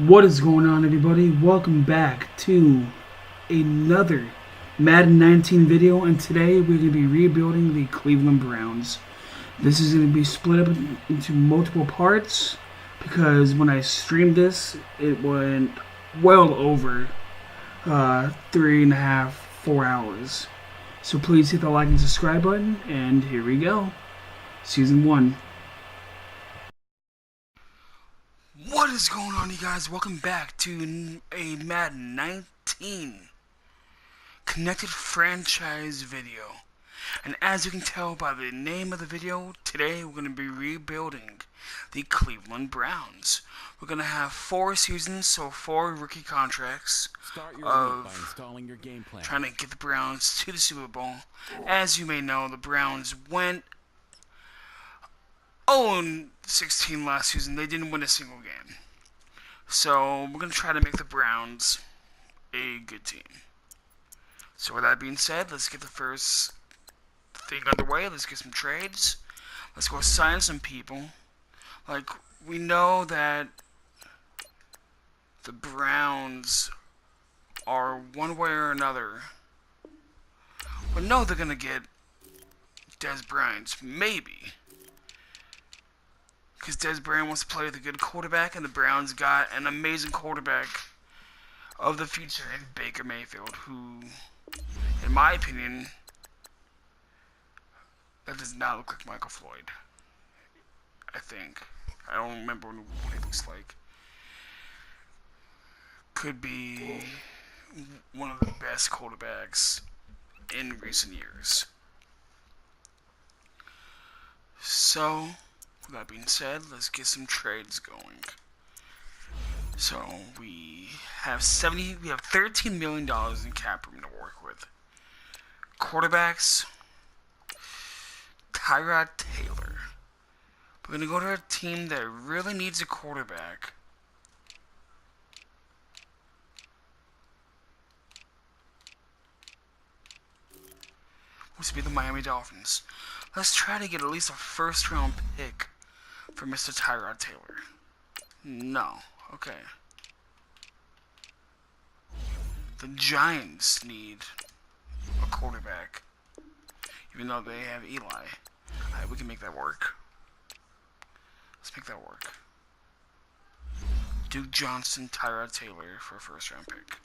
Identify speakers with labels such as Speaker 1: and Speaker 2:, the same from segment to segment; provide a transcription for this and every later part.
Speaker 1: What is going on, everybody? Welcome back to another Madden 19 video, and today we're going to be rebuilding the Cleveland Browns. This is going to be split up into multiple parts because when I streamed this, it went well over 3.5, 4 hours. So please hit the like and subscribe button, and here we go. Season 1. What is going on, you guys? Welcome back to a Madden 19 connected franchise video. And as you can tell by the name of the video, today we're going to be rebuilding the Cleveland Browns. We're going to have 4 seasons, so 4 rookie contracts of trying to get the Browns to the Super Bowl. As you may know, the Browns went 0-16 last season. They didn't win a single game. So we're going to try to make the Browns a good team. So with that being said, let's get the first thing underway. Let's get some trades. Let's go sign some people. Like, we know that the Browns are one way or another. We know they're going to get Dez Bryant. Maybe. Because Dez Bryant wants to play with a good quarterback, and the Browns got an amazing quarterback of the future in Baker Mayfield, who, in my opinion, that does not look like Michael Floyd. I think. I don't remember what he looks like. Could be one of the best quarterbacks in recent years. So, with that being said, let's get some trades going. So we have $13 million in cap room to work with. Quarterbacks, Tyrod Taylor. We're gonna go to a team that really needs a quarterback. Which would be the Miami Dolphins. Let's try to get at least a first round pick for Mr. Tyrod Taylor. No. Okay. The Giants need a quarterback. Even though they have Eli. Alright, we can make that work. Let's make that work. Duke Johnson, Tyrod Taylor for a first round pick.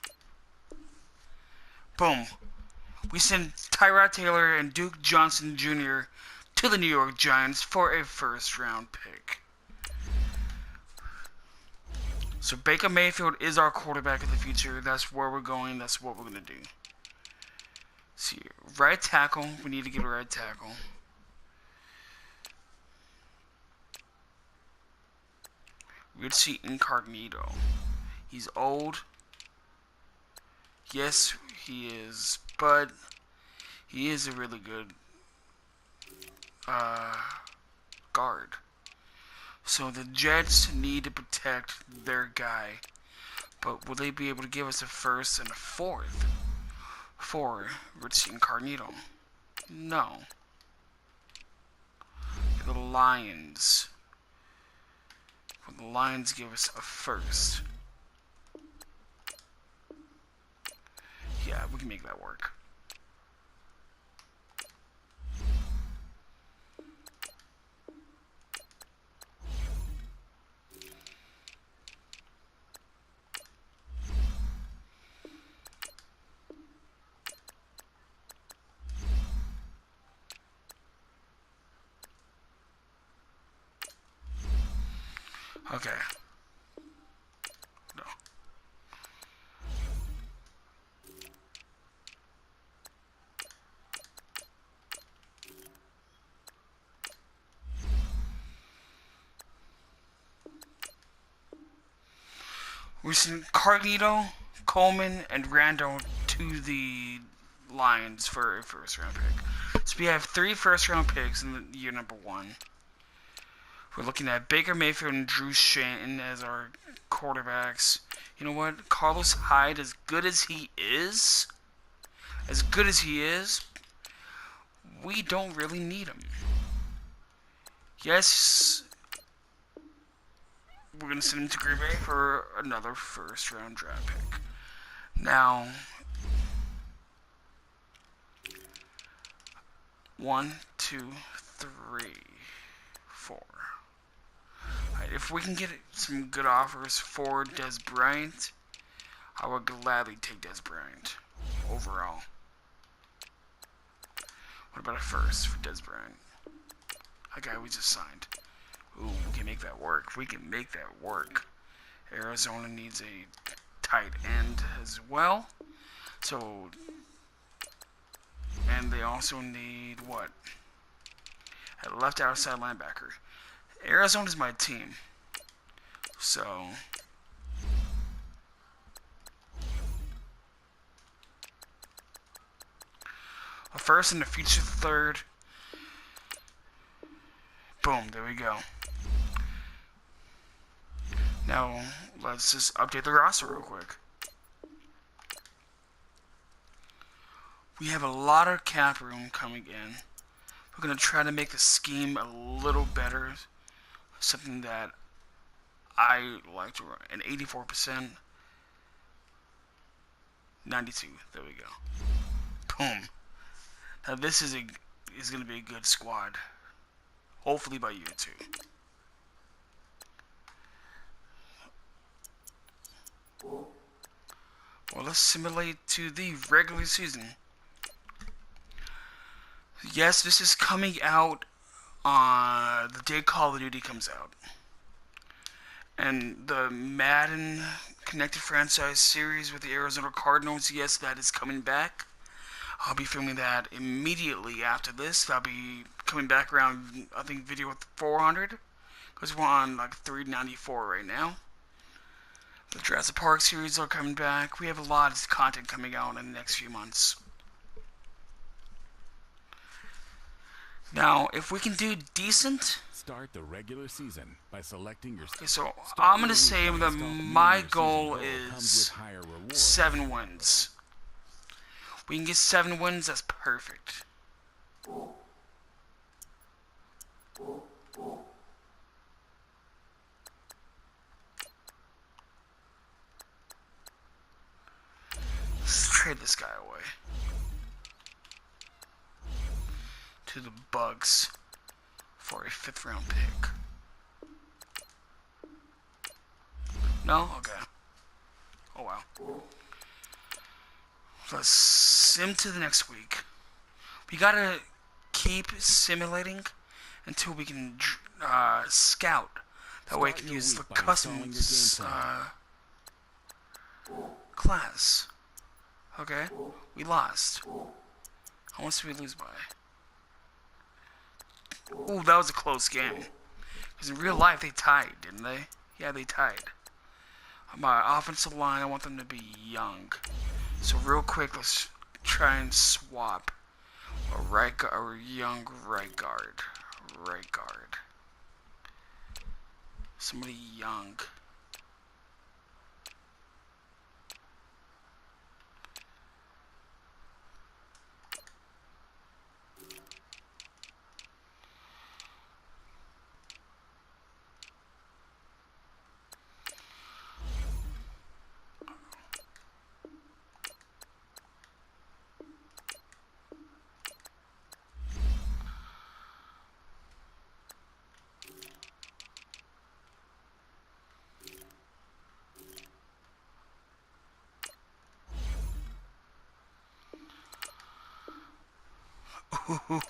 Speaker 1: Boom. We send Tyrod Taylor and Duke Johnson Jr. to the New York Giants for a first round pick. So Baker Mayfield is our quarterback of the future. That's where we're going. That's what we're going to do. See, right tackle. We need to get a right tackle. Richie Incognito. He's old. Yes, he is. But he is a really good guard. So the Jets need to protect their guy. But will they be able to give us a first and a fourth for Richie Incognito? No. The Lions. Will the Lions give us a first? Yeah, we can make that work. Okay. No. We sent Carlito, Coleman, and Randall to the Lions for a first round pick. So we have 3 first round picks in the year number 1. We're looking at Baker Mayfield and Drew Shanton as our quarterbacks. You know what? Carlos Hyde, as good as he is, we don't really need him. Yes, we're gonna send him to Green Bay for another first-round draft pick. Now, 1, 2, 3, 4. Alright, if we can get some good offers for Des Bryant, I would gladly take Des Bryant overall. What about a first for Des Bryant? A guy we just signed. Ooh, we can make that work. We can make that work. Arizona needs a tight end as well. So, and they also need what? A left outside linebacker. Arizona's my team. So, a first and a future third. Boom, there we go. Now, let's just update the roster real quick. We have a lot of cap room coming in. We're going to try to make the scheme a little better. Something that I like to run. An 84%. 92. There we go. Boom. Now this is going to be a good squad. Hopefully by year 2. Well, let's simulate to the regular season. Yes, this is coming out on the day Call of Duty comes out. And the Madden Connected Franchise series with the Arizona Cardinals, yes, that is coming back. I'll be filming that immediately after this. I'll be coming back around, I think, video with 400. Because we're on like 394 right now. The Jurassic Park series are coming back. We have a lot of content coming out in the next few months. Now, if we can do decent,
Speaker 2: start the regular season by selecting your.
Speaker 1: Okay, so I'm gonna say that my goal is 7 wins. We can get 7 wins. That's perfect. Let's trade this guy away to the Bugs for a 5th round pick. No? Okay. Oh wow. Let's sim to the next week. We gotta keep simulating until we can scout. That way I can use the customs class. Okay, we lost. How much did we lose by? Ooh, that was a close game. Because in real life, they tied, didn't they? Yeah, they tied. My offensive line, I want them to be young. So real quick, let's try and swap a young right guard. Right guard. Somebody young.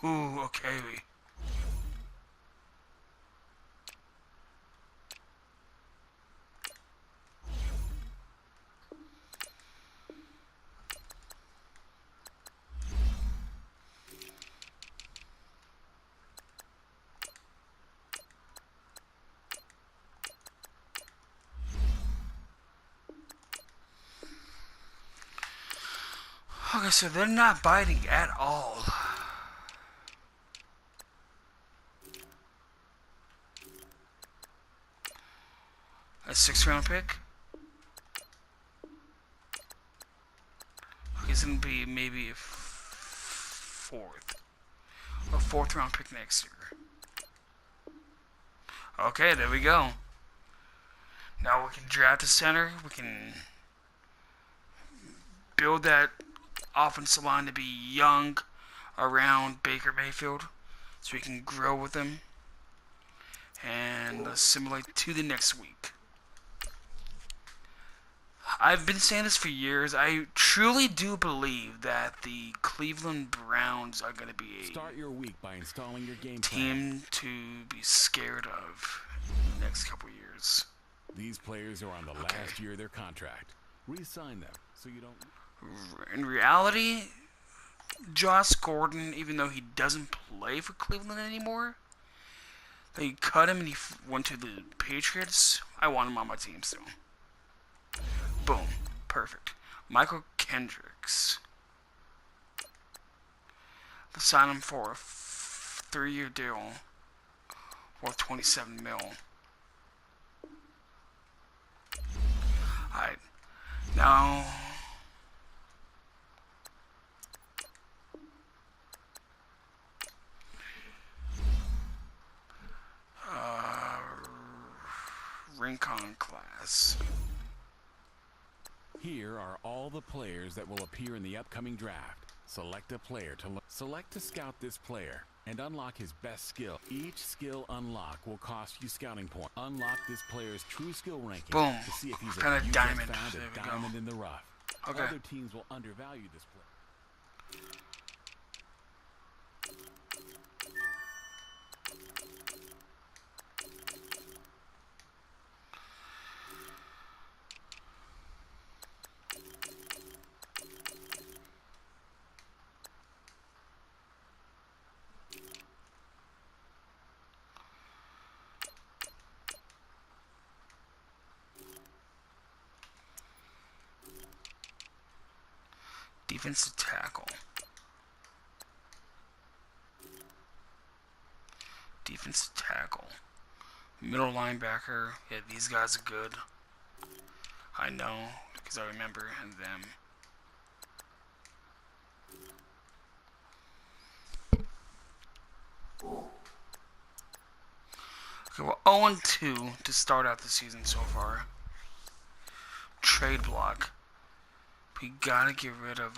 Speaker 1: Ooh, okay. Okay, so they're not biting at all. A 6th round pick? Okay, it's gonna be maybe a 4th round pick next year. Okay, there we go. Now we can draft a center. We can build that offensive line to be young around Baker Mayfield so we can grow with him and assimilate to the next week. I've been saying this for years. I truly do believe that the Cleveland Browns are going to be a
Speaker 2: Start your week by installing your game
Speaker 1: team to be scared of in the next couple years.
Speaker 2: These players are on the last year of their contract. Re-sign them so you don't...
Speaker 1: In reality, Josh Gordon, even though he doesn't play for Cleveland anymore, they cut him and he went to the Patriots. I want him on my team still. Boom. Perfect. Michael Kendricks. Let's sign him for a 3-year deal worth $27 million. Alright. Now... Rincon class.
Speaker 2: Here are all the players that will appear in the upcoming draft. Select a player select to scout this player and unlock his best skill. Each skill unlock will cost you scouting points. Unlock this player's true skill ranking.
Speaker 1: Boom.
Speaker 2: To see if he's
Speaker 1: Kind of diamond.
Speaker 2: found a diamond in the rough.
Speaker 1: Okay.
Speaker 2: Other teams will undervalue this player.
Speaker 1: Defensive tackle. Defensive tackle. Middle linebacker. Yeah, these guys are good. I know, because I remember them. Okay, we're 0-2 to start out the season so far. Trade block. We gotta get rid of,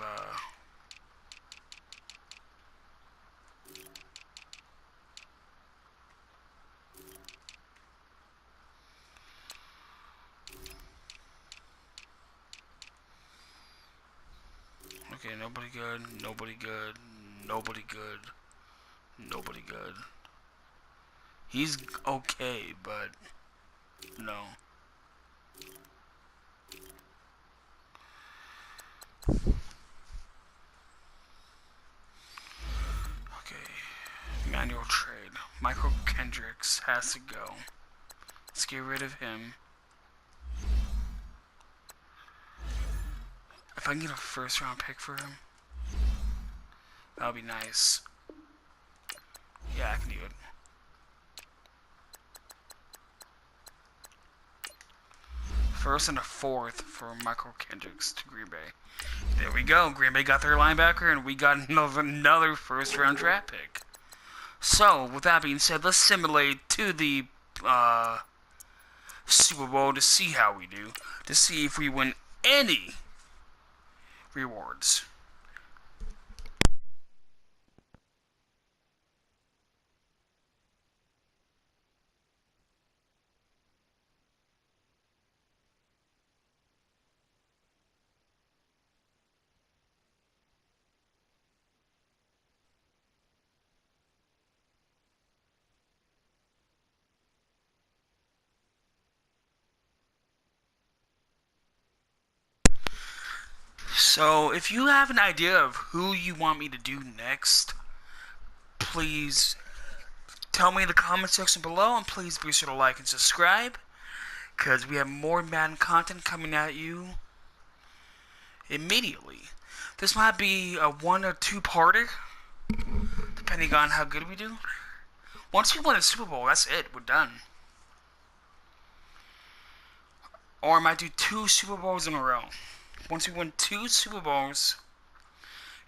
Speaker 1: okay, nobody good, nobody good, nobody good, nobody good. He's okay, but no. Okay, manual trade. Michael Kendricks has to go. Let's get rid of him. If I can get a first round pick for him, that would be nice. Yeah, I can do it. First and a fourth for Michael Kendricks to Green Bay. There we go. Green Bay got their linebacker, and we got another first round draft pick. So, with that being said, let's simulate to the Super Bowl to see how we do. To see if we win any rewards. So, if you have an idea of who you want me to do next, please tell me in the comment section below, and please be sure to like and subscribe, because we have more Madden content coming at you immediately. This might be a 1 or 2-parter, depending on how good we do. Once we win a Super Bowl, that's it. We're done. Or I might do 2 Super Bowls in a row. Once we win 2 Super Bowls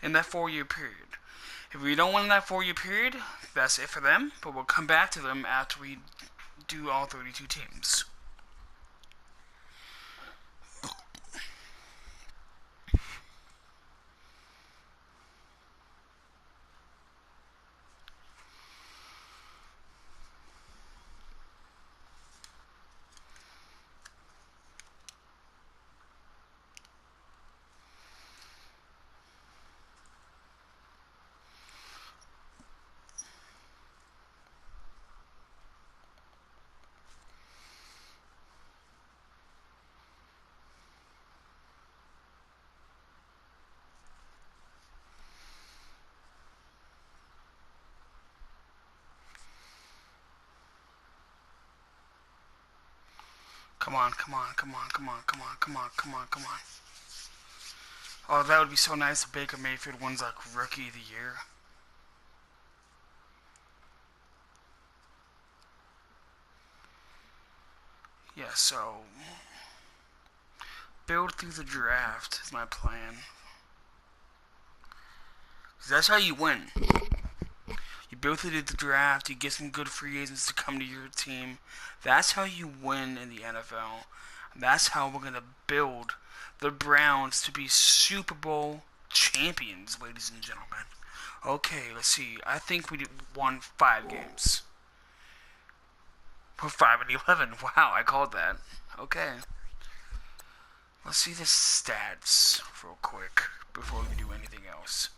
Speaker 1: in that 4-year period. If we don't win that 4-year period, that's it for them. But we'll come back to them after we do all 32 teams. Come on, come on, come on, come on, come on, come on, come on, come on. Oh, that would be so nice if Baker Mayfield wins like Rookie of the Year. Yeah, so build through the draft is my plan. 'Cause that's how you win. You build through the draft, you get some good free agents to come to your team. That's how you win in the NFL. That's how we're going to build the Browns to be Super Bowl champions, ladies and gentlemen. Okay, let's see. I think we won 5 games. We're 5-11. Wow, I called that. Okay. Let's see the stats real quick before we do anything else.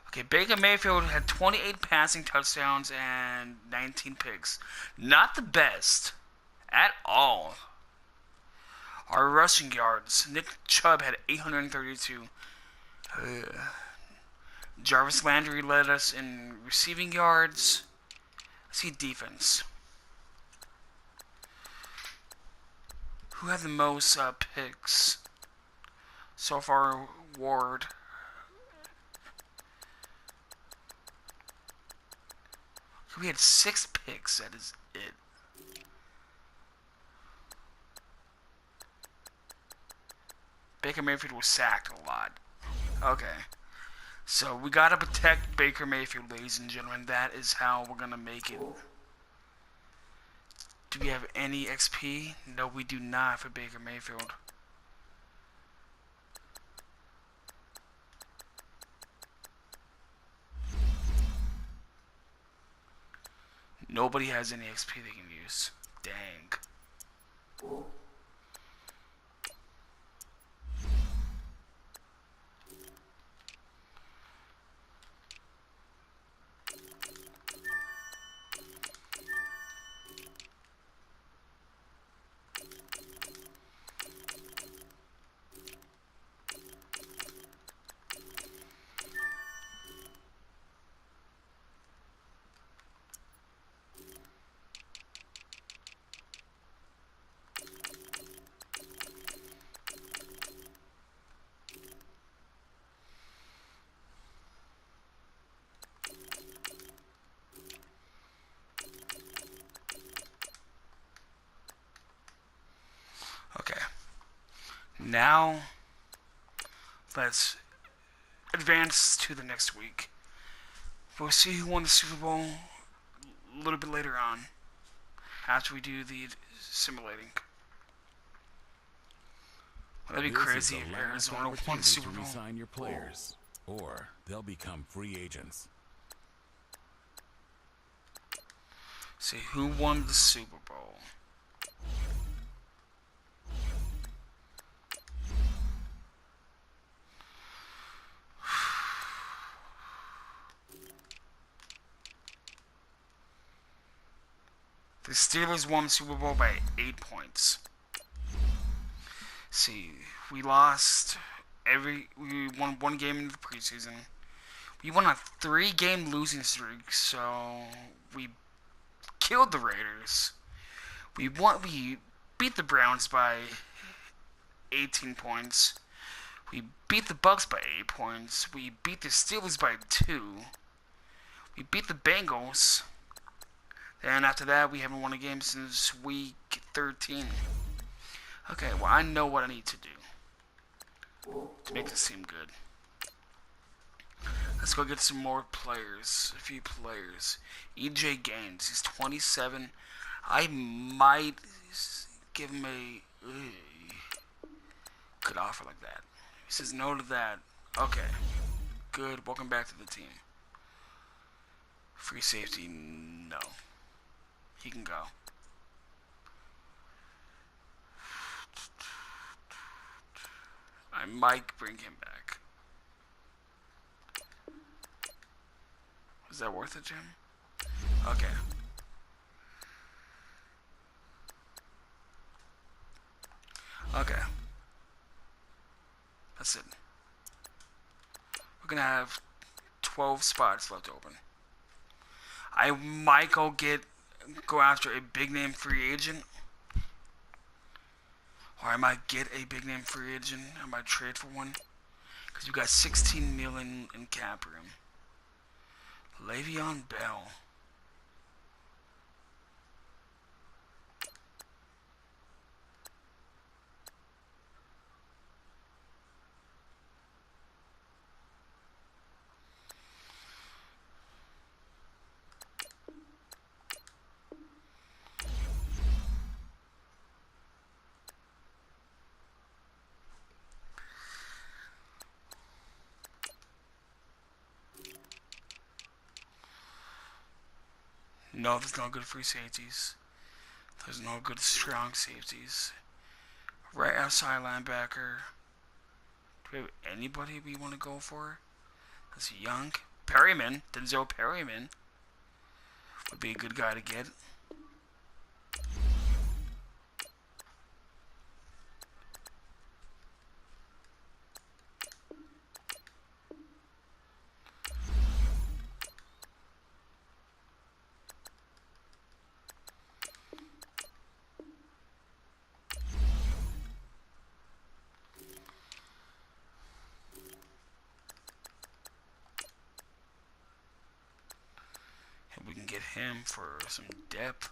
Speaker 1: Okay, Baker Mayfield had 28 passing touchdowns and 19 picks. Not the best at all. Our rushing yards, Nick Chubb had 832. Jarvis Landry led us in receiving yards. Let's see defense. Who had the most picks? So far, Ward. We had 6 picks, that is it. Baker Mayfield was sacked a lot. Okay. So we gotta protect Baker Mayfield, ladies and gentlemen. That is how we're gonna make it. Do we have any XP? No, we do not for Baker Mayfield. Nobody has any XP they can use. Dang. Okay. Now, let's advance to the next week. We'll see who won the Super Bowl a little bit later on, after we do the simulating. That'd be crazy if Arizona won the Super Bowl.
Speaker 2: Resign your players, or they'll become free agents.
Speaker 1: See who won the Super Bowl. The Steelers won the Super Bowl by 8 points. See, we won 1 game in the preseason. We won a 3-game losing streak, so we killed the Raiders. We beat the Browns by 18 points. We beat the Bucks by 8 points. We beat the Steelers by 2. We beat the Bengals. And after that, we haven't won a game since week 13. Okay, well, I know what I need to do to make this seem good. Let's go get some more players. A few players. EJ Gaines, he's 27. I might give him a good offer like that. He says no to that. Okay. Good. Welcome back to the team. Free safety, no. He can go. I might bring him back. Is that worth it, Jim? Okay. Okay. That's it. We're gonna have 12 spots left open. I might go after a big name free agent. Or I might get a big name free agent. I might trade for one. Because you got 16 million in cap room. Le'Veon Bell. No, there's no good free safeties. There's no good strong safeties. Right outside linebacker. Do we have anybody we want to go for? That's young. Perryman. Denzel Perryman would be a good guy to get. And we can get him for some depth.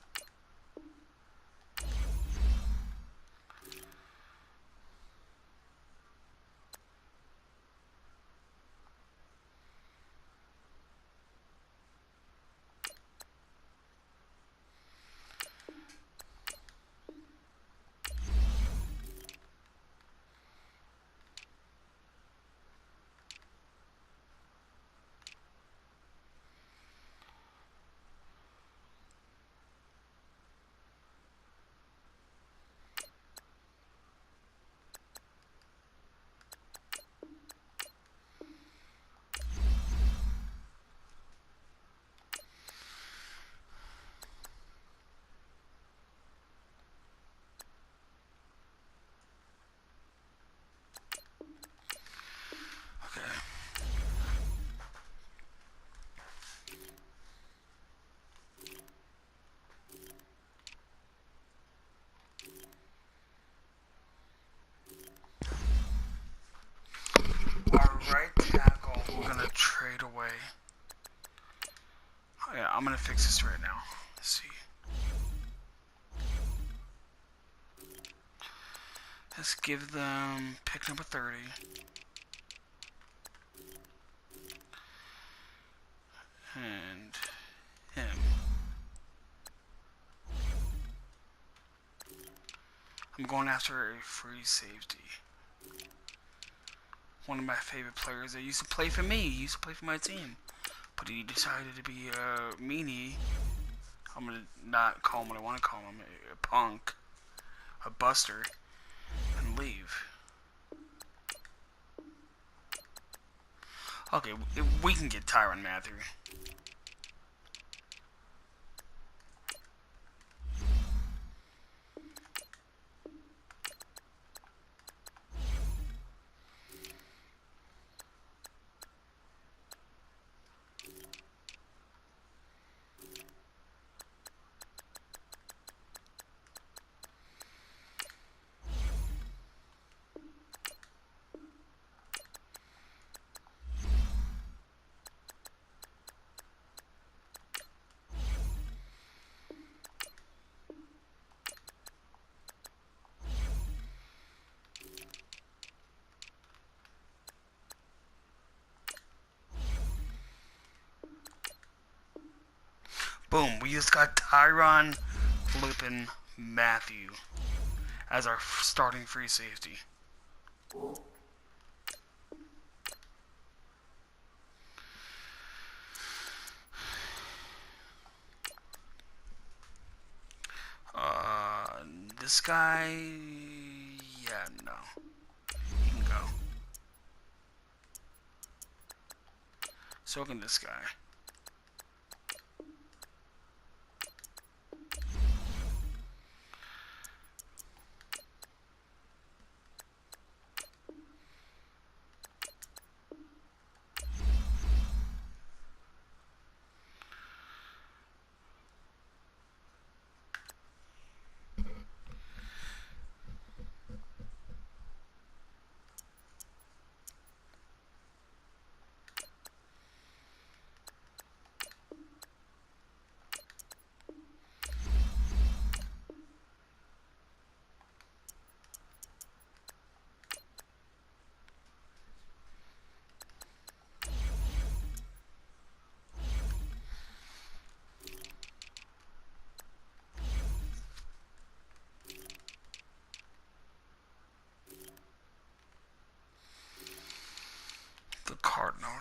Speaker 1: Our right tackle, we're gonna trade away. Oh, yeah, I'm gonna fix this right now. Let's see. Let's give them pick number 30. And him. I'm going after a free safety. One of my favorite players that used to play for me. He used to play for my team. But he decided to be a meanie. I'm going to not call him what I want to call him. A punk. A buster. And leave. Okay, we can get Tyrann Mathieu. Boom, we just got Tyrann flippin' Mathieu as our starting free safety. This guy, yeah, no. He can go. So can this guy.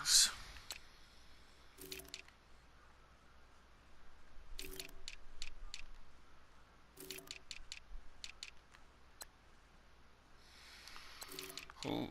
Speaker 1: $100. Ooh.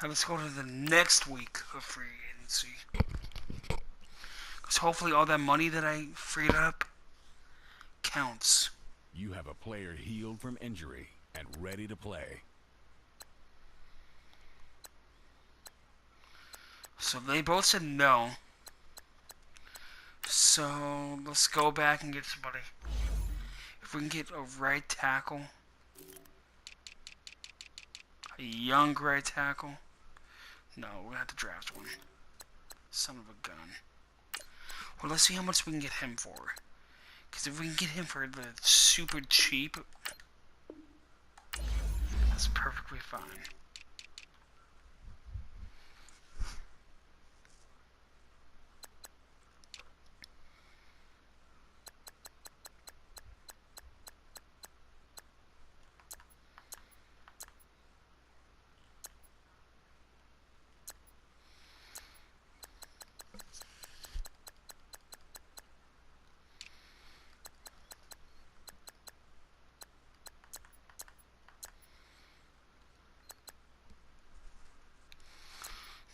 Speaker 1: Let's go to the next week of free agency. Because hopefully all that money that I freed up counts.
Speaker 2: You have a player healed from injury and ready to play.
Speaker 1: So they both said no. So let's go back and get somebody. If we can get a right tackle, a young right tackle. No, we're gonna have to draft one. Son of a gun. Well, let's see how much we can get him for. Because if we can get him for the super cheap, that's perfectly fine.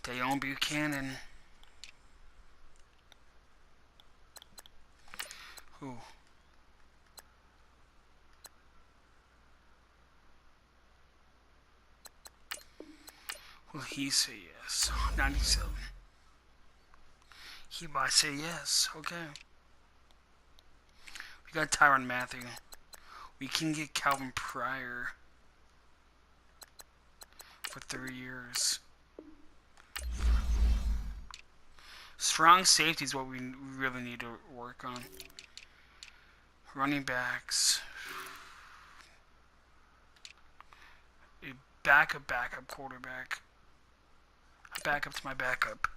Speaker 1: Dayon Buchanan. Who? Will he say yes? 97. He might say yes. Okay. We got Tyrann Mathieu. We can get Calvin Pryor for 3 years. Strong safety is what we really need to work on. Running backs. A backup quarterback. A backup to my backup.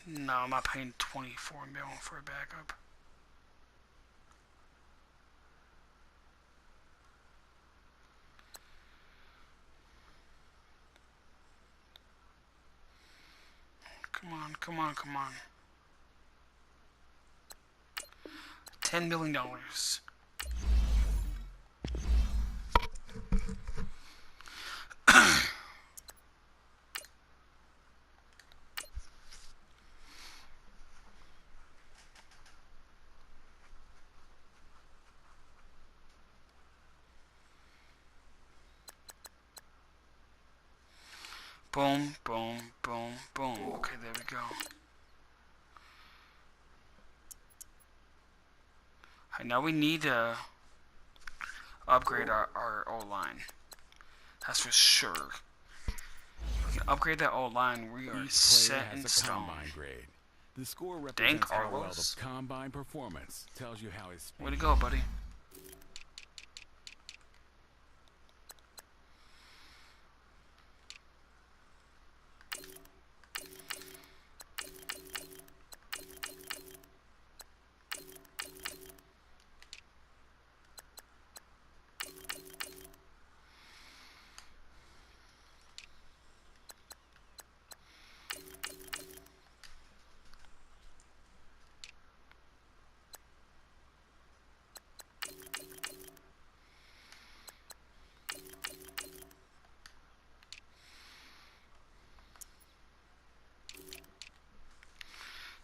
Speaker 1: No, I'm not paying $24 million for a backup. Come on. $10 million. Boom. Okay, there we go. I know we need to upgrade our O-line. That's for sure. We can upgrade that O-line. We are set in stone.
Speaker 2: Grade. The score represents how well the combine performance tells you how his speed.
Speaker 1: Way to go, buddy.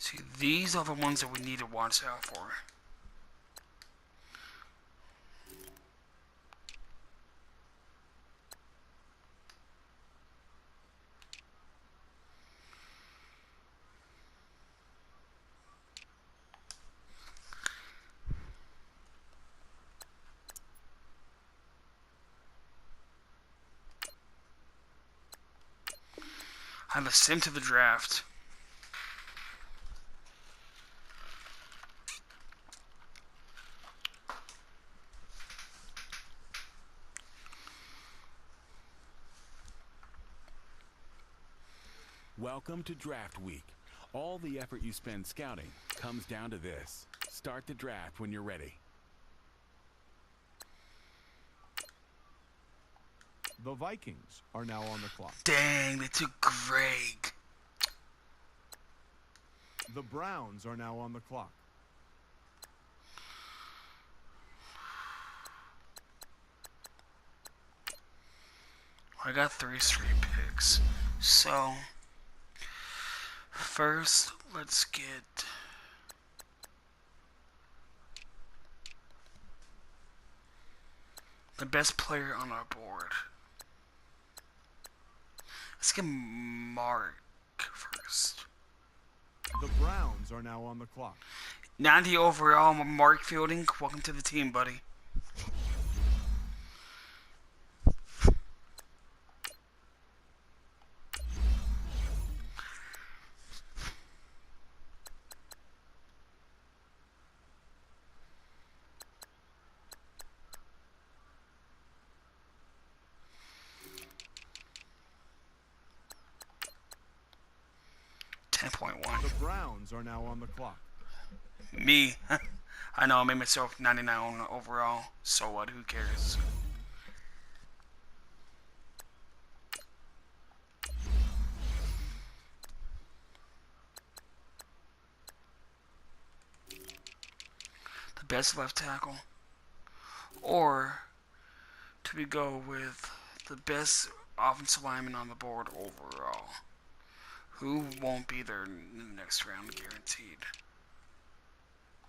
Speaker 1: See, these are the ones that we need to watch out for. I'm a sim to the draft.
Speaker 2: Welcome to Draft Week. All the effort you spend scouting comes down to this. Start the draft when you're ready.
Speaker 3: The Vikings are now on the clock.
Speaker 1: Dang, they took Greg.
Speaker 3: The Browns are now on the clock.
Speaker 1: I got 3 straight picks. So, first, let's get the best player on our board. Let's get Mark first.
Speaker 3: The Browns are now on the clock.
Speaker 1: 90 overall, Mark Fielding. Welcome to the team, buddy.
Speaker 3: The Browns are now on the clock.
Speaker 1: Me. I know, I made myself 99 overall. So what? Who cares? The best left tackle. Or do we go with the best offensive lineman on the board overall? Who won't be there in the next round, guaranteed.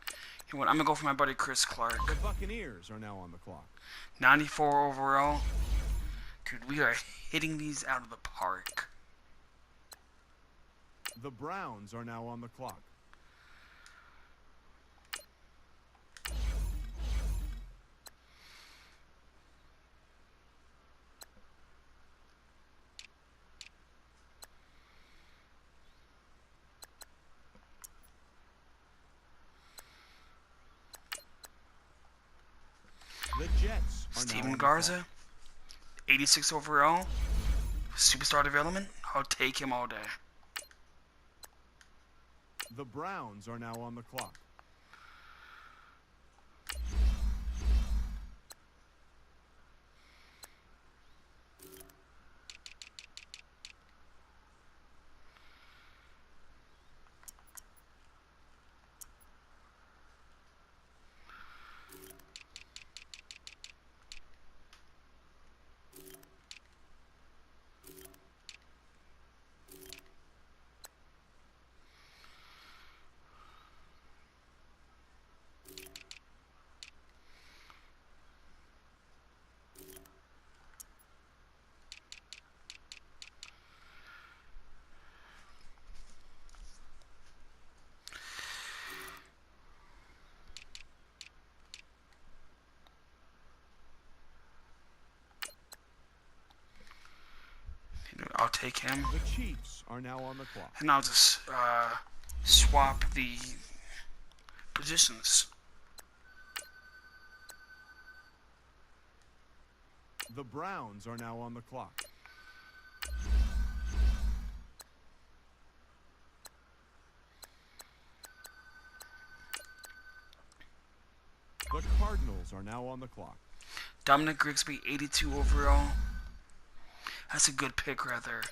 Speaker 1: You know what? I'm going to go for my buddy Chris Clark.
Speaker 3: The Buccaneers are now on the clock.
Speaker 1: 94 overall. Dude, we are hitting these out of the park.
Speaker 3: The Browns are now on the clock. The Jets are now
Speaker 1: Steven
Speaker 3: on
Speaker 1: Garza,
Speaker 3: the clock.
Speaker 1: 86 overall. Superstar development. I'll take him all day.
Speaker 3: The Browns are now on the clock.
Speaker 1: I'll take him.
Speaker 3: The Chiefs are now on the clock.
Speaker 1: And I'll just swap the positions.
Speaker 3: The Browns are now on the clock. The Cardinals are now on the clock.
Speaker 1: Dominic Grigsby, 82 overall. That's a good pick right there.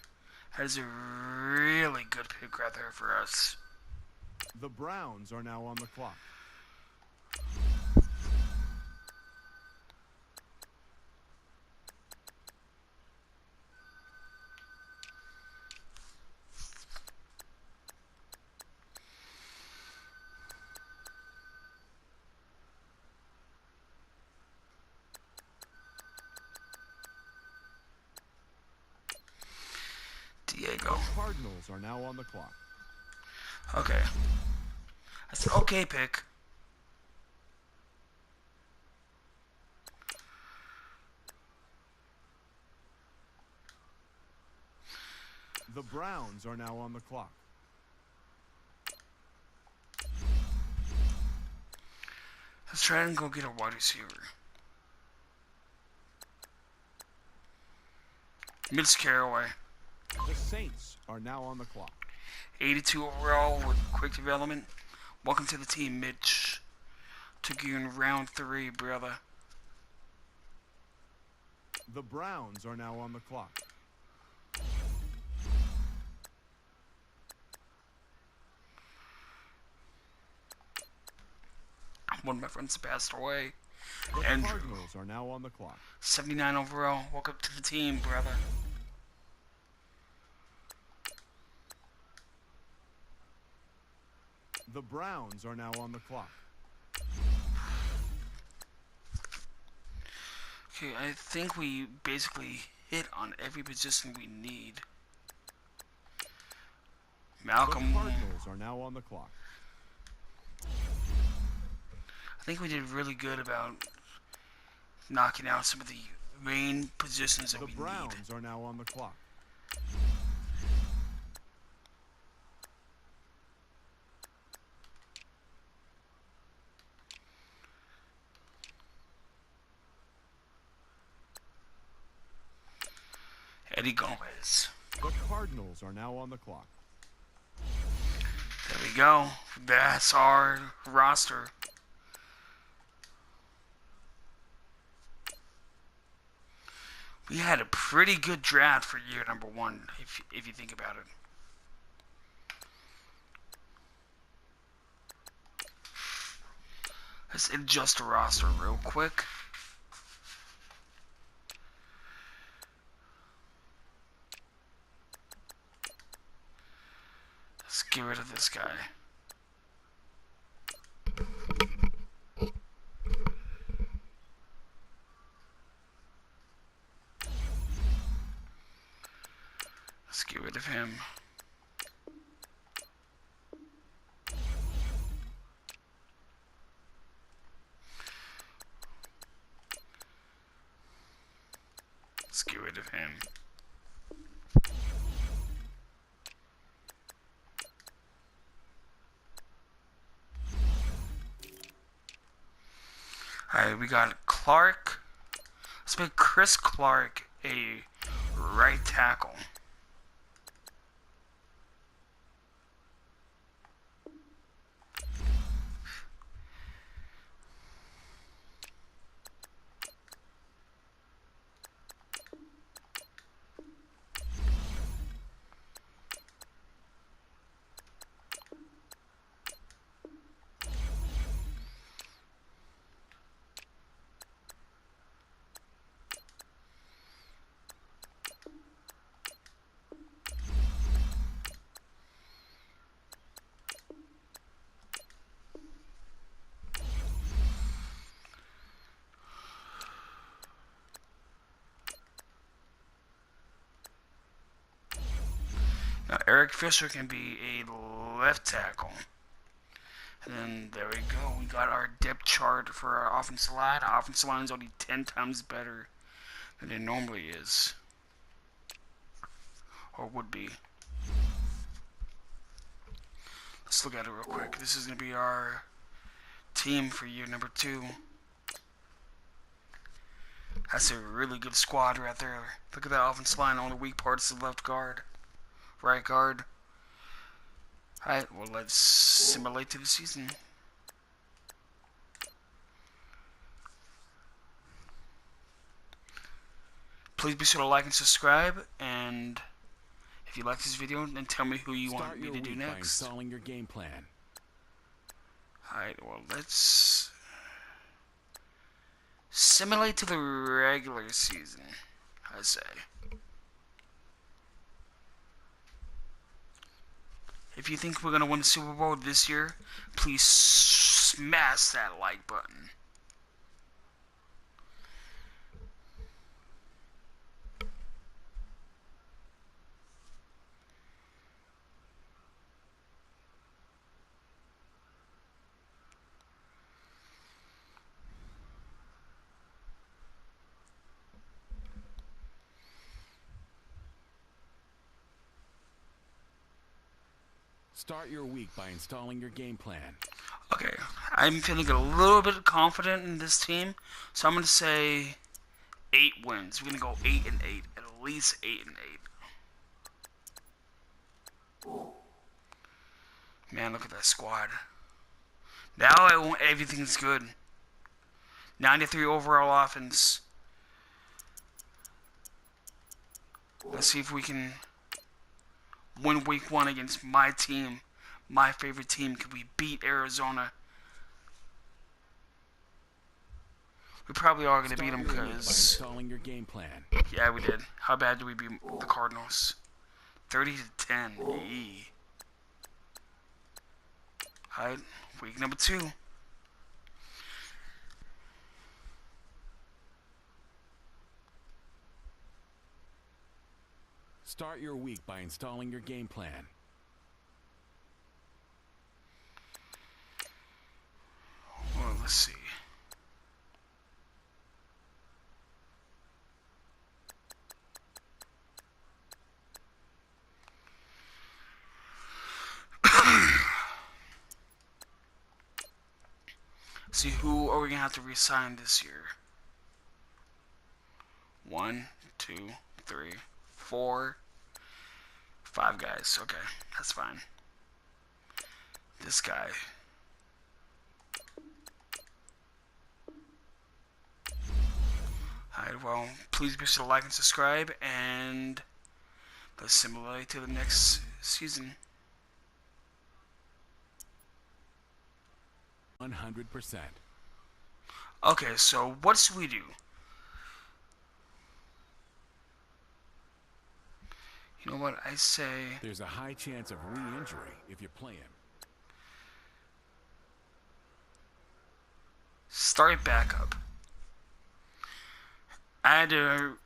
Speaker 1: That is a really good pick right there for us.
Speaker 3: The Browns are now on the clock.
Speaker 1: Diego.
Speaker 3: The Cardinals are now on the clock.
Speaker 1: Okay. That's an okay pick.
Speaker 3: The Browns are now on the clock.
Speaker 1: Let's try and go get a wide receiver. Mitch Caraway.
Speaker 3: The Saints are now on the clock.
Speaker 1: 82 overall with quick development. Welcome to the team, Mitch. Took you in round 3, brother.
Speaker 3: The Browns are now on the clock.
Speaker 1: One of my friends passed away.
Speaker 3: The
Speaker 1: Andrew.
Speaker 3: Cardinals are now on the clock.
Speaker 1: 79 overall. Welcome to the team, brother.
Speaker 3: The Browns are now on the clock.
Speaker 1: Okay, I think we basically hit on every position we need. Malcolm.
Speaker 3: The Cardinals are now on the clock.
Speaker 1: I think we did really good about knocking out some of the main positions that
Speaker 3: The
Speaker 1: we
Speaker 3: Browns
Speaker 1: need.
Speaker 3: are now on the clock.
Speaker 1: Eddie Gomez.
Speaker 3: The Cardinals are now on the clock.
Speaker 1: There we go. That's our roster. We had a pretty good draft for year number 1, if you think about it. Let's adjust the roster real quick. Let's get rid of this guy. Let's get rid of him. Let's get rid of him. Alright, we got Clark. Let's make Chris Clark a right tackle. Now Eric Fisher can be a left tackle. And then there we go. We got our depth chart for our offensive line. Our offensive line is only 10 times better than it normally is. Or would be. Let's look at it real quick. This is going to be our team for year number 2. That's a really good squad right there. Look at that offensive line. Only weak parts is left guard. Right guard. Alright, well let's simulate to the season. Please be sure to like and subscribe, and if you like this video, then tell me who you want me to do next.
Speaker 2: By installing your game plan.
Speaker 1: Alright, well let's simulate to the regular season, I say. If you think we're going to win the Super Bowl this year, please smash that like button.
Speaker 2: Start your week by installing your game plan.
Speaker 1: Okay, I'm feeling a little bit confident in this team, so I'm gonna say 8 wins. We're gonna go 8-8, at least 8-8. Man, look at that squad. Now everything's good. 93 overall offense. Let's see if we can win week 1 against my team, my favorite team. Can we beat Arizona? We probably are going to beat them
Speaker 2: Start your week by
Speaker 1: because,
Speaker 2: installing your game plan.
Speaker 1: yeah, we did. How bad did we beat the Cardinals? 30-10. Eee. Alright, week number 2.
Speaker 2: Start your week by installing your game plan.
Speaker 1: Well, let's see. See, who are we going to have to re-sign this year? 1, 2, 3, 4, 5 guys. Okay, that's fine. This guy. Alright, well, please be sure to like and subscribe, and let's simulate to the next season.
Speaker 2: 100%.
Speaker 1: Okay, so what should we do? You know what I say?
Speaker 2: There's a high chance of re-injury if you play him.
Speaker 1: Start back up. I had to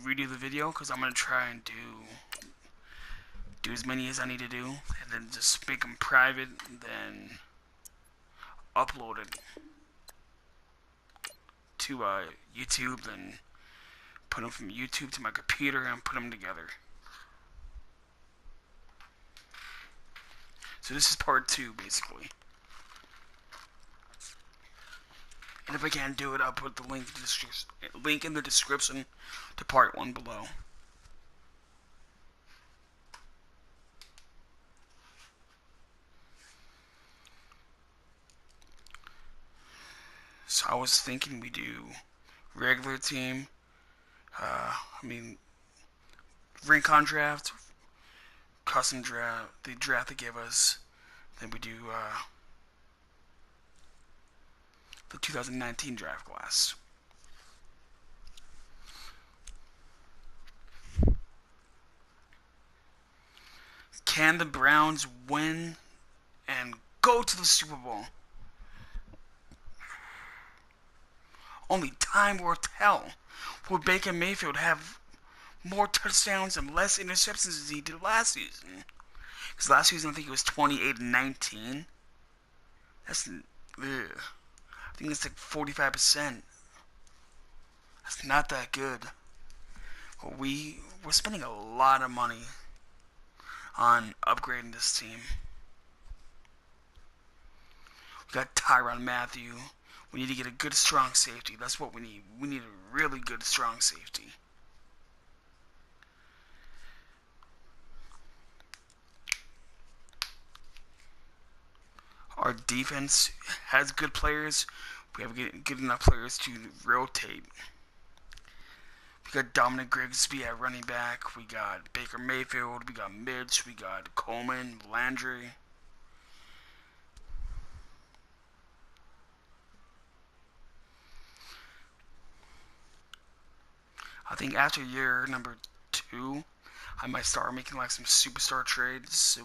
Speaker 1: redo the video because I'm going to try and do as many as I need to do, and then just make them private, and then upload it to YouTube, then put them from YouTube to my computer and put them together. So this is part 2, basically. And if I can't do it, I'll put the link in the description to part 1 below. So I was thinking we do regular team, Rincon draft, custom draft, the draft they give us. Then we do the 2019 draft class. Can the Browns win and go to the Super Bowl? Only time will tell. Will Baker Mayfield have more touchdowns and less interceptions as he did last season? Because last season I think it was 28-19. That's I think it's like 45%. That's not that good. But we're spending a lot of money on upgrading this team. We got Tyrann Mathieu. We need to get a good, strong safety. That's what we need. We need a really good, strong safety. Our defense has good players. We have good enough players to rotate. We got Dominic Grigsby at running back. We got Baker Mayfield. We got Mitch. We got Coleman, Landry. I think after year number 2, I might start making like some superstar trades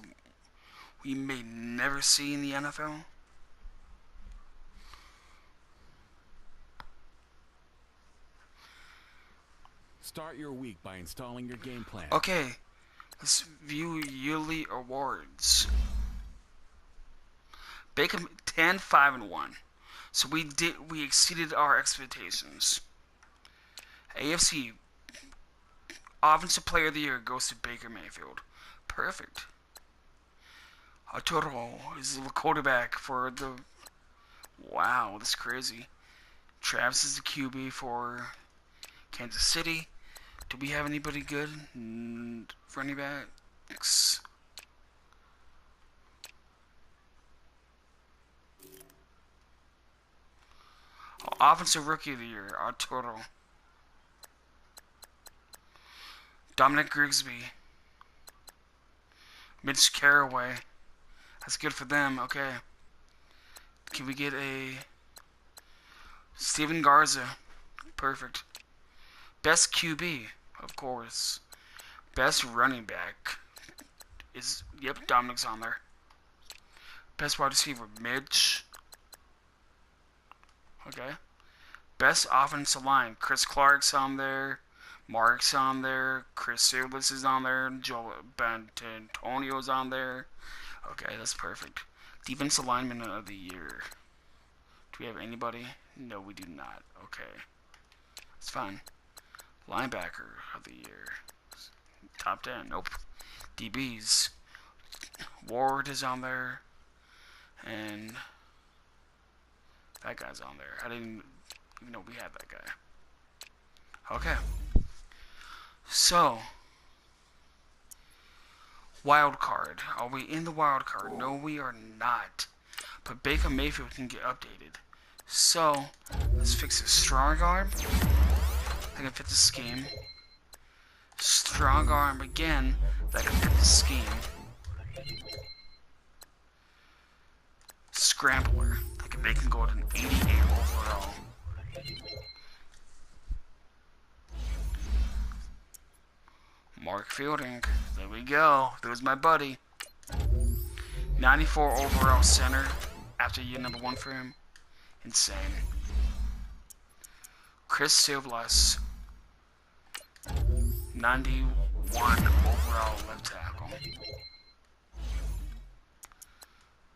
Speaker 1: we may never see in the NFL.
Speaker 2: Start your week by installing your game plan.
Speaker 1: Okay, let's view yearly awards. Baker 10-5-1. So we exceeded our expectations. AFC Offensive Player of the Year goes to Baker Mayfield. Perfect. Arturo is the quarterback for the... Wow, that's crazy. Travis is the QB for Kansas City. Do we have anybody good? Running backs? Oh, offensive rookie of the year, Arturo. Dominic Grigsby. Mitch Carraway. That's good for them. Okay. Can we get a Steven Garza? Perfect. Best QB, of course. Best running back is, yep, Dominic's on there. Best wide receiver, Mitch. Okay. Best offensive line, Chris Clark's on there. Mark's on there. Chris Silvas is on there. Joe Antonio's on there. Okay, that's perfect. Defensive lineman of the year. Do we have anybody? No, we do not. Okay. It's fine. Linebacker of the year. Top 10. Nope. DBs. Ward is on there. And that guy's on there. I didn't even know we had that guy. Okay. So, wild card. Are we in the wild card? No, we are not. But Baker Mayfield can get updated. So, let's fix it. Strong arm. That can fit the scheme. Strong arm again. That can fit the scheme. Scrambler. That can make him go to an 88 overall. Mark Fielding. There we go. There's my buddy. 94 overall center. After year number 1 for him. Insane. Chris Silvas. 91 overall left tackle.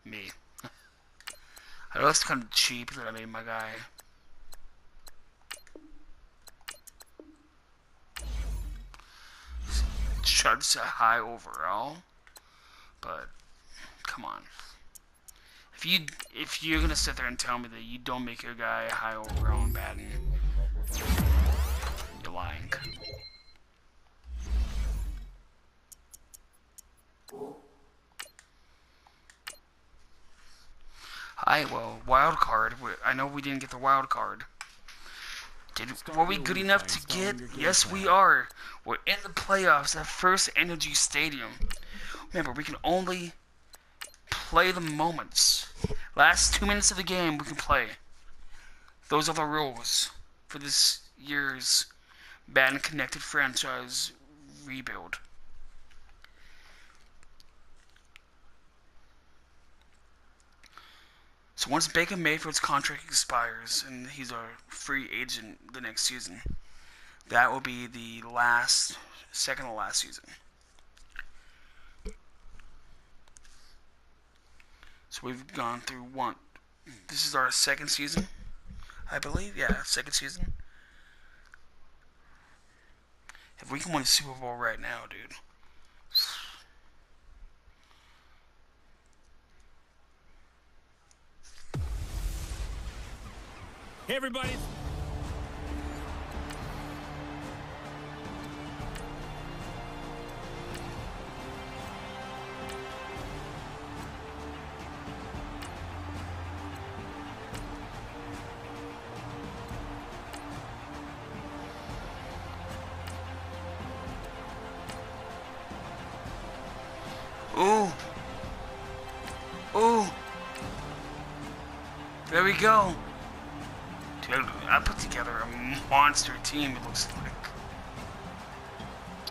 Speaker 1: Me. I know it's kind of cheap that I made my guy. Chuds a high overall, but come on. If you're gonna sit there and tell me that you don't make your guy a high overall in Madden, you're lying. Alright, well, wild card. I know we didn't get the wild card. Were we good enough to get? Yes, we are. We're in the playoffs at First Energy Stadium. Remember, we can only play the moments. Last 2 minutes of the game, we can play. Those are the rules for this year's Madden Connected franchise rebuild. So once Baker Mayfield's contract expires and he's a free agent the next season, that will be the second to last season. So we've gone through one. This is our second season, I believe. Yeah, second season. If we can win a Super Bowl right now, dude.
Speaker 3: Hey, everybody.
Speaker 1: Ooh. Ooh. There we go. Dude, I put together a monster team, it looks like.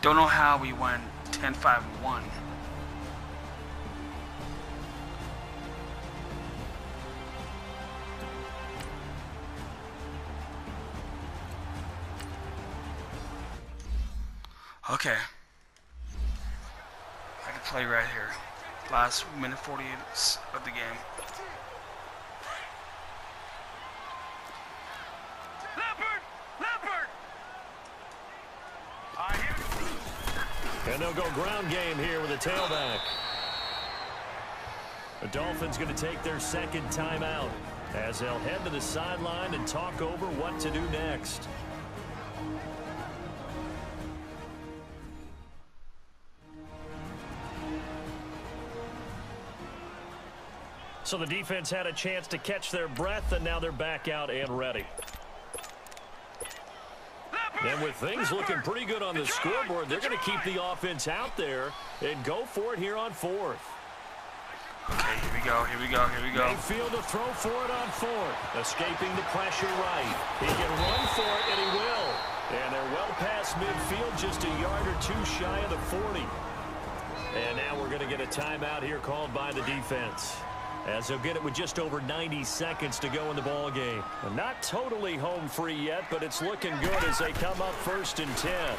Speaker 1: Don't know how we went 10-5-1. Okay. I can play right here. Last minute 48 of the game.
Speaker 3: And they'll go ground game here with a tailback.
Speaker 4: The Dolphins going to take their second timeout as they'll head to the sideline and talk over what to do next. So the defense had a chance to catch their breath, and now they're back out and ready. And with things looking pretty good on the scoreboard, they're going to keep the offense out there and go for it here on fourth.
Speaker 1: Okay, here we go, here we go, here we go.
Speaker 4: Mayfield to throw for it on fourth. Escaping the pressure right. He can run for it, and he will. And they're well past midfield, just a yard or two shy of the 40. And now we're going to get a timeout here called by the defense, as they'll get it with just over 90 seconds to go in the ball game. Not totally home free yet, but it's looking good as they come up 1st and 10.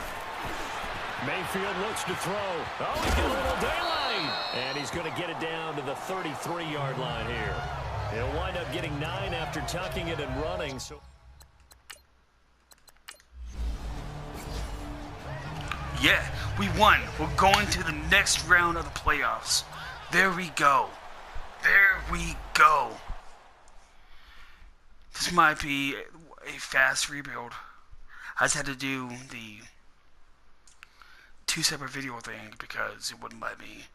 Speaker 4: Mayfield looks to throw. Oh, he's got a little daylight. And he's going to get it down to the 33-yard line here. He'll wind up getting 9 after tucking it and running. So
Speaker 1: yeah, we won. We're going to the next round of the playoffs. There we go. There we go. This might be a fast rebuild. I just had to do the 2 separate video thing because it wouldn't let me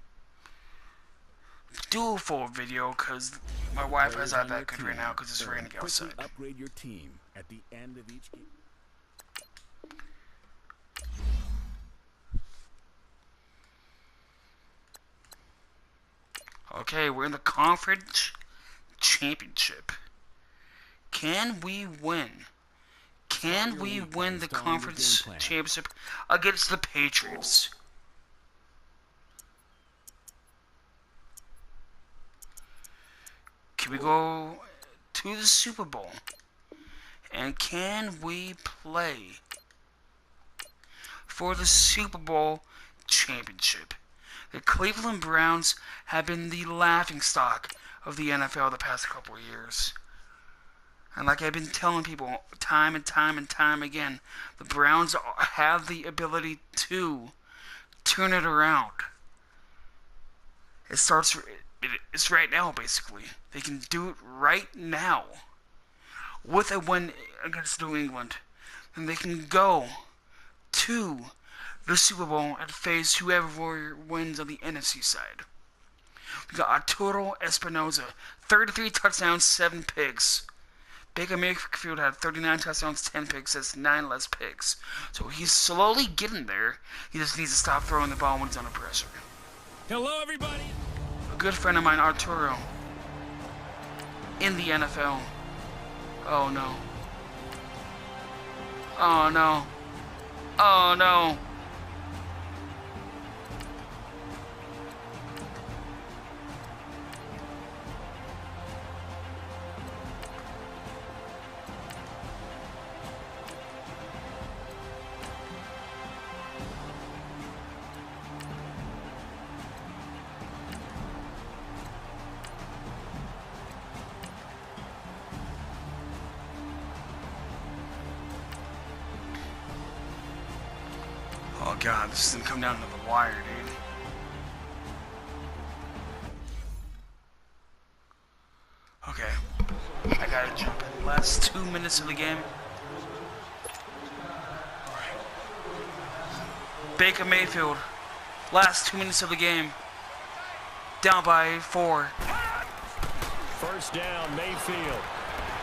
Speaker 1: do a full video because my Wi-Fi is not that good right now because it's raining outside.
Speaker 2: Upgrade your team at the end of each game.
Speaker 1: Okay, we're in the conference championship. Can we win? Can we win the conference championship against the Patriots? Can we go to the Super Bowl? And can we play for the Super Bowl championship? The Cleveland Browns have been the laughingstock of the NFL the past couple of years. And like I've been telling people time and time and time again, the Browns have the ability to turn it around. It's right now, basically. They can do it right now. With a win against New England. And they can go to the Super Bowl and face whoever wins on the NFC side. We got Arturo Espinosa, 33 touchdowns, 7 picks. Baker Mayfield had 39 touchdowns, 10 picks. That's 9 less picks. So he's slowly getting there. He just needs to stop throwing the ball when he's under pressure.
Speaker 4: hello, everybody.
Speaker 1: A good friend of mine, Arturo, in the NFL. Oh no. Oh no. Oh no. Oh god, this is gonna come down to the wire, dude. Okay. I gotta jump in. Last 2 minutes of the game. Baker Mayfield. Last 2 minutes of the game. Down by 4.
Speaker 4: First down, Mayfield.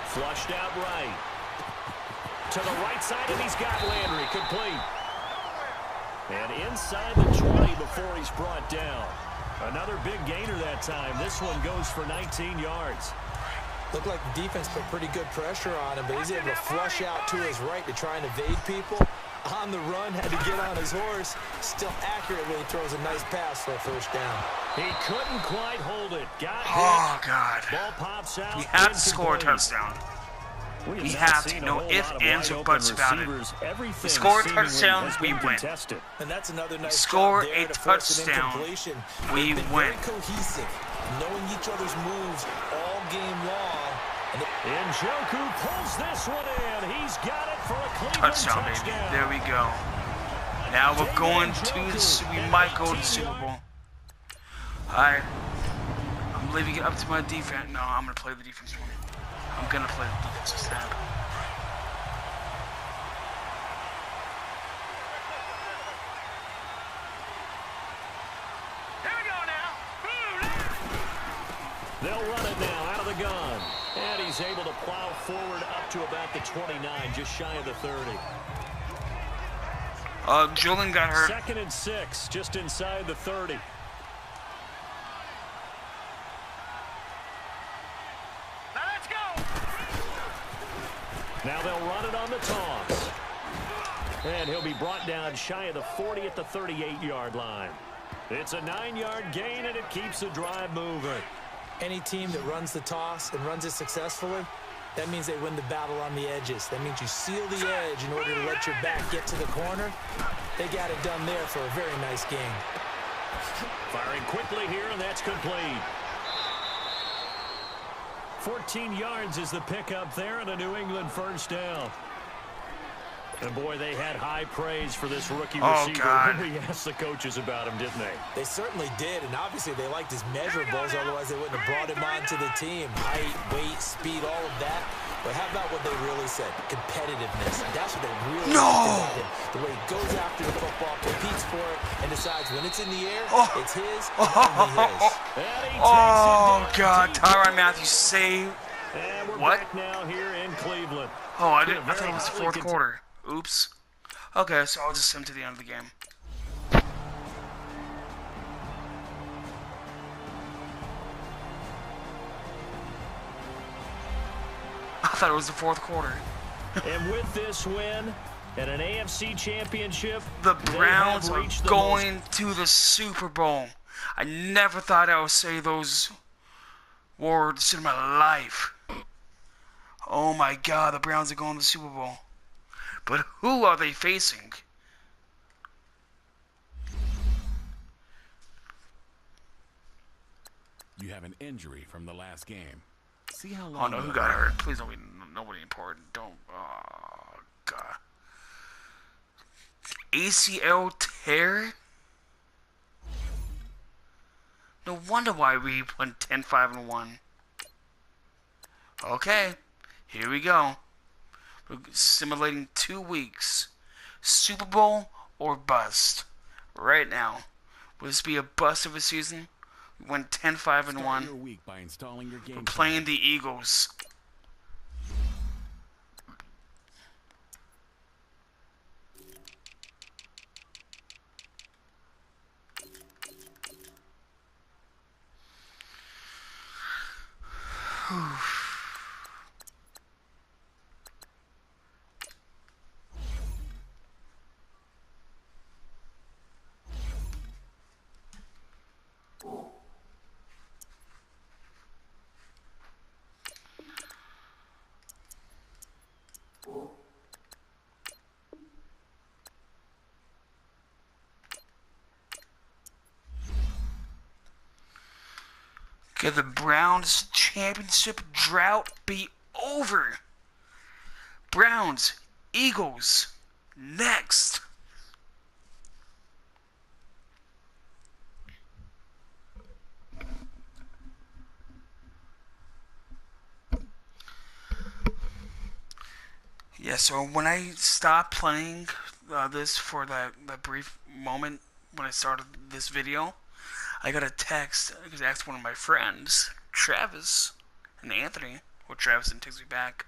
Speaker 4: Flushed out right. To the right side, and he's got Landry. Complete. And inside the 20 before he's brought down. Another big gainer that time. This one goes for 19 yards.
Speaker 5: Looked like the defense put pretty good pressure on him, but he's able to flush out to his right to try and evade people. On the run, had to get on his horse. Still accurately throws a nice pass for a first down.
Speaker 4: He couldn't quite hold it. Got hit.
Speaker 1: Oh god.
Speaker 4: Ball pops out.
Speaker 1: We have to score a touchdown. We have to. No ifs, ands, or buts about it. We score a touchdown, we win.
Speaker 5: And that's another nice
Speaker 1: Score
Speaker 5: job there
Speaker 1: a
Speaker 5: to force an
Speaker 1: touchdown,
Speaker 5: incompletion.
Speaker 1: we
Speaker 5: They've been
Speaker 1: win.
Speaker 5: very cohesive, knowing each other's moves all game long.
Speaker 4: And Njoku pulls this one in. He's got it for a Cleveland
Speaker 1: Touchdown, baby. There we go. Now we're going to we might go to the Super Bowl. I'm leaving it up to my defense. No, I'm gonna play the defense for me. I'm gonna play the defensive snap.
Speaker 4: Here we go now. They'll run it now out of the gun. And he's able to plow forward up to about the 29, just shy of the 30.
Speaker 1: Julian got hurt.
Speaker 4: 2nd and 6, just inside the 30. Now let's go. Now they'll run it on the toss. And he'll be brought down shy of the 40 at the 38-yard line. It's a 9-yard gain, and it keeps the drive moving.
Speaker 5: Any team that runs the toss and runs it successfully, that means they win the battle on the edges. That means you seal the edge in order to let your back get to the corner. They got it done there for a very nice game.
Speaker 4: Firing quickly here, and that's complete. 14 yards is the pickup there, and a New England first down. And, boy, they had high praise for this rookie receiver.
Speaker 1: God.
Speaker 4: We asked the coaches about him, didn't they?
Speaker 5: They certainly did, and obviously they liked his measurables, otherwise they wouldn't have brought him onto the team. Height, weight, speed, all of that. But how about what they really said? Competitiveness. That's what they really liked about him. The way he goes after the football, competes for it, and decides when it's in the air, it's his, only his.
Speaker 1: Oh, God. Tyrann Mathieu saved.
Speaker 4: And we're
Speaker 1: What?
Speaker 4: back now here in Cleveland.
Speaker 1: Oh, I thought it was the fourth quarter. Oops. Okay, so I'll just send to the end of the game. I thought it was the fourth quarter.
Speaker 4: And with this win and an AFC championship,
Speaker 1: The
Speaker 4: they
Speaker 1: Browns
Speaker 4: have
Speaker 1: are
Speaker 4: reached the
Speaker 1: going to the Super Bowl. I never thought I would say those words in my life. Oh my God, the Browns are going to the Super Bowl. But who are they facing?
Speaker 2: You have an injury from the last game. See how
Speaker 1: Oh
Speaker 2: long.
Speaker 1: no, who got hurt? Please don't be nobody important. Don't. Oh God. ACL tear? No wonder why we went 10-5-1. Okay, here we go. We're simulating 2 weeks. Super Bowl or bust. Right now. Will this be a bust of a season? We went 10-5-1.
Speaker 2: Start your week by installing your game
Speaker 1: We're playing the Eagles. Could the Browns championship drought be over? Browns, Eagles, next. Yeah, so when I stopped playing this for that brief moment when I started this video, I got a text because I asked one of my friends, Travis and Anthony, or Travis didn't text me back,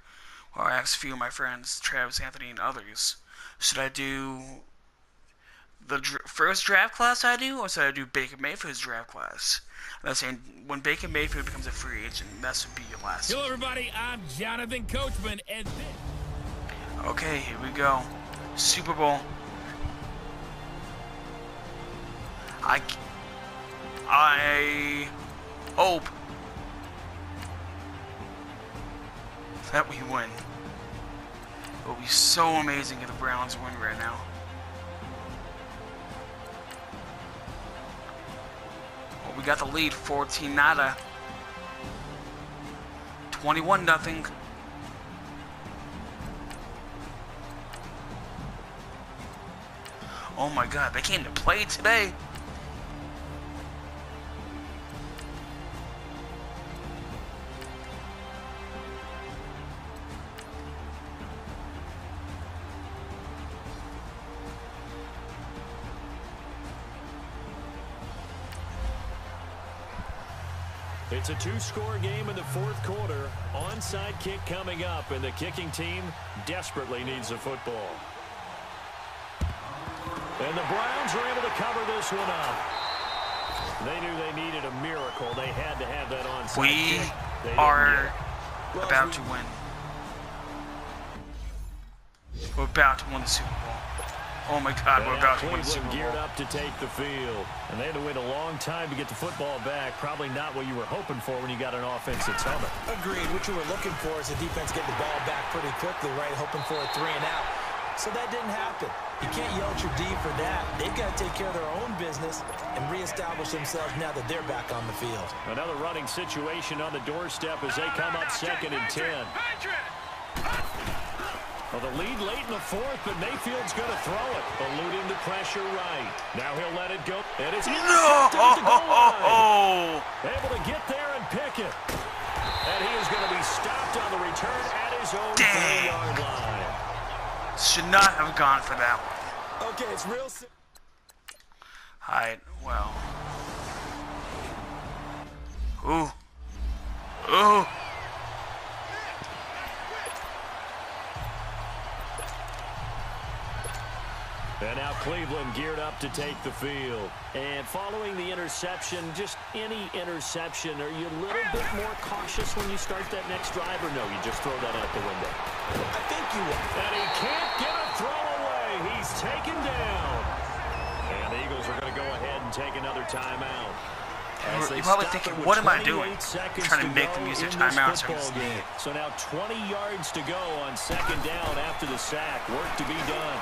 Speaker 1: or I asked a few of my friends, Travis, Anthony, and others, should I do the first draft class I do, or should I do Baker Mayfield's draft class? And I'm saying when Baker Mayfield becomes a free agent, that should be your last
Speaker 6: Hello, everybody. I'm Jonathan Coachman, and
Speaker 1: Okay, here we go. Super Bowl. I hope that we win. It will be so amazing if the Browns win right now. Well, we got the lead, 14-0. 21-0. Oh my God, they came to play today.
Speaker 4: It's a two-score game in the fourth quarter. Onside kick coming up, and the kicking team desperately needs a football. And the Browns are able to cover this one up. They knew they needed a miracle. They had to have that onside kick.
Speaker 1: We are about to win. We're about to win the Super Bowl. Oh my God, we're about to win the Super Bowl.
Speaker 4: Geared up to take the field. And they had to wait a long time to get the football back. Probably not what you were hoping for when you got an offense that's humming.
Speaker 5: Agreed. What you were looking for is the defense getting the ball back pretty quickly, right? Hoping for a 3 and out. So that didn't happen. You can't yell at your D for that. They've got to take care of their own business and reestablish themselves now that they're back on the field.
Speaker 4: Another running situation on the doorstep as they come up 2nd and 10. Well, the lead late in the fourth, but Mayfield's going to throw it. Eluding the pressure right. Now he'll let it go. And it's intercepted at the goal line. Able to get there and pick it. And he is going to be stopped on the return at his own 30-yard line.
Speaker 1: Should not have gone for that one.
Speaker 5: Okay, it's real simple.
Speaker 1: Alright, well. Ooh. Ooh.
Speaker 4: And now Cleveland geared up to take the field. And following the interception, just any interception, are you a little bit more cautious when you start that next drive, or no, you just throw that out the window?
Speaker 5: I think you will.
Speaker 4: And he can't get a throw away. He's taken down. And the Eagles are going to go ahead and take another timeout.
Speaker 1: You're probably thinking, what am I doing? I'm trying to make them use their timeouts for this game.
Speaker 4: So now 20 yards to go on 2nd down after the sack. Work to be done.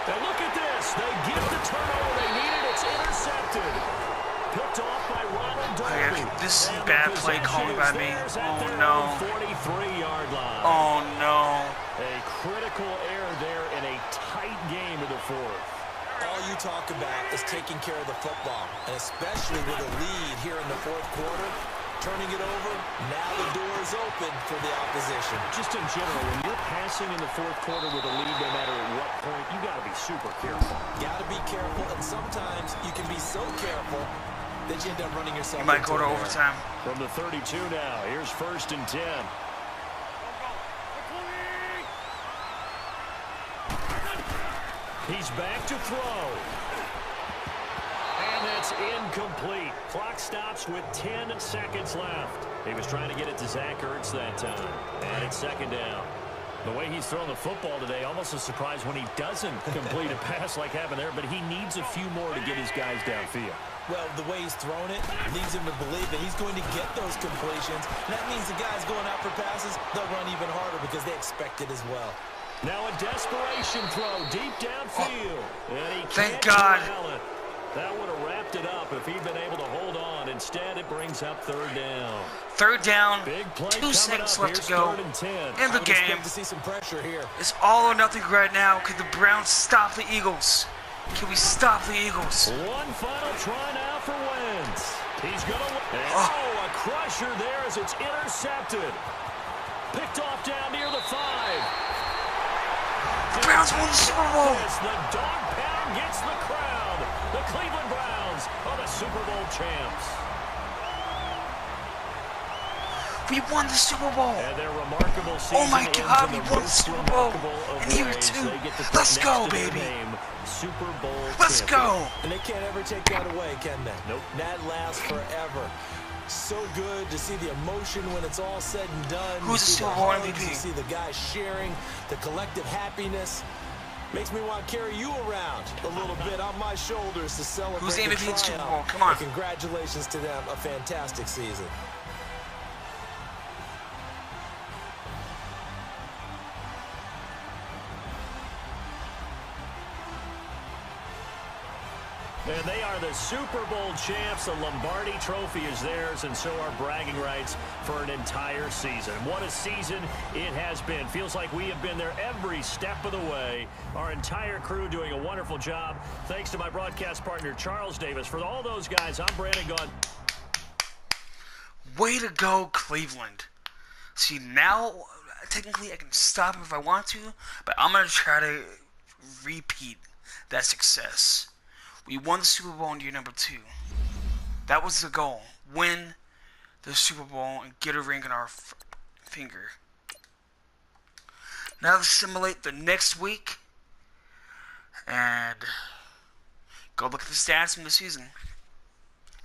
Speaker 4: And look at this. They get the turnover they needed. It's intercepted. Picked off by Ronald Darby.
Speaker 1: This is a bad play called by me. Oh, no.
Speaker 4: 43-yard line.
Speaker 1: Oh, no.
Speaker 4: A critical error there in a tight game of the fourth.
Speaker 5: All you talk about is taking care of the football, and especially with a lead here in the fourth quarter, turning it over, now the door is open for the opposition.
Speaker 4: Just in general, when you're passing in the fourth quarter with a lead, no matter at what point, you got to be super careful.
Speaker 5: Got to be careful, and sometimes you can be so careful that you end up running yourself.
Speaker 1: You might go to overtime.
Speaker 4: From the 32 now, here's 1st and 10. He's back to throw. And that's incomplete. Clock stops with 10 seconds left. He was trying to get it to Zach Ertz that time. And it's 2nd down. The way he's thrown the football today, almost a surprise when he doesn't complete a pass like happened there, but he needs a few more to get his guys downfield.
Speaker 5: Well, the way he's thrown it leads him to believe that he's going to get those completions. And that means the guys going out for passes, they'll run even harder because they expect it as well.
Speaker 4: Now a desperation throw deep downfield. And he
Speaker 1: Thank
Speaker 4: can't
Speaker 1: God.
Speaker 4: corral it. That would have wrapped it up if he'd been able to hold on. Instead, it brings up 3rd down.
Speaker 1: 3rd down,
Speaker 4: Big play
Speaker 1: 2 seconds left to
Speaker 4: Here's
Speaker 1: go
Speaker 4: 3rd and 10.
Speaker 1: in the game.
Speaker 5: Expect to see some pressure here.
Speaker 1: It's all or nothing right now. Can the Browns stop the Eagles? Can we stop the Eagles?
Speaker 4: One final try now for Wentz. He's going to... Oh, a crusher there as it's intercepted. Picked off down near the 5.
Speaker 1: The Browns won the Super Bowl.
Speaker 4: The dog pound gets the crowd. The Cleveland Browns are the Super Bowl champs.
Speaker 1: We won the Super Bowl.
Speaker 4: And their remarkable season.
Speaker 1: Oh my God, we won the Super Bowl in year 2. Let's go, baby.
Speaker 4: Super Bowl
Speaker 1: Let's go.
Speaker 5: And they can't ever take that away, can they?
Speaker 4: Nope.
Speaker 5: That lasts forever. So good to see the emotion when it's all said and done.
Speaker 1: Who's the Super Bowl MVP?
Speaker 5: You see the guys sharing the collective happiness. Makes me want to carry you around a little bit on my shoulders to celebrate.
Speaker 1: Who's the MVP in the Super Bowl?
Speaker 5: triumph.
Speaker 1: Come on.
Speaker 5: And congratulations to them. A fantastic season.
Speaker 4: And they are the Super Bowl champs. The Lombardi Trophy is theirs, and so are bragging rights for an entire season. What a season it has been. Feels like we have been there every step of the way. Our entire crew doing a wonderful job. Thanks to my broadcast partner, Charles Davis. For all those guys, I'm Brandon Gunn.
Speaker 1: Way to go, Cleveland. See, now, technically, I can stop if I want to, but I'm going to try to repeat that success. We won the Super Bowl in year number 2. That was the goal. win the Super Bowl and get a ring on our finger. Now let's simulate the next week and go look at the stats from the season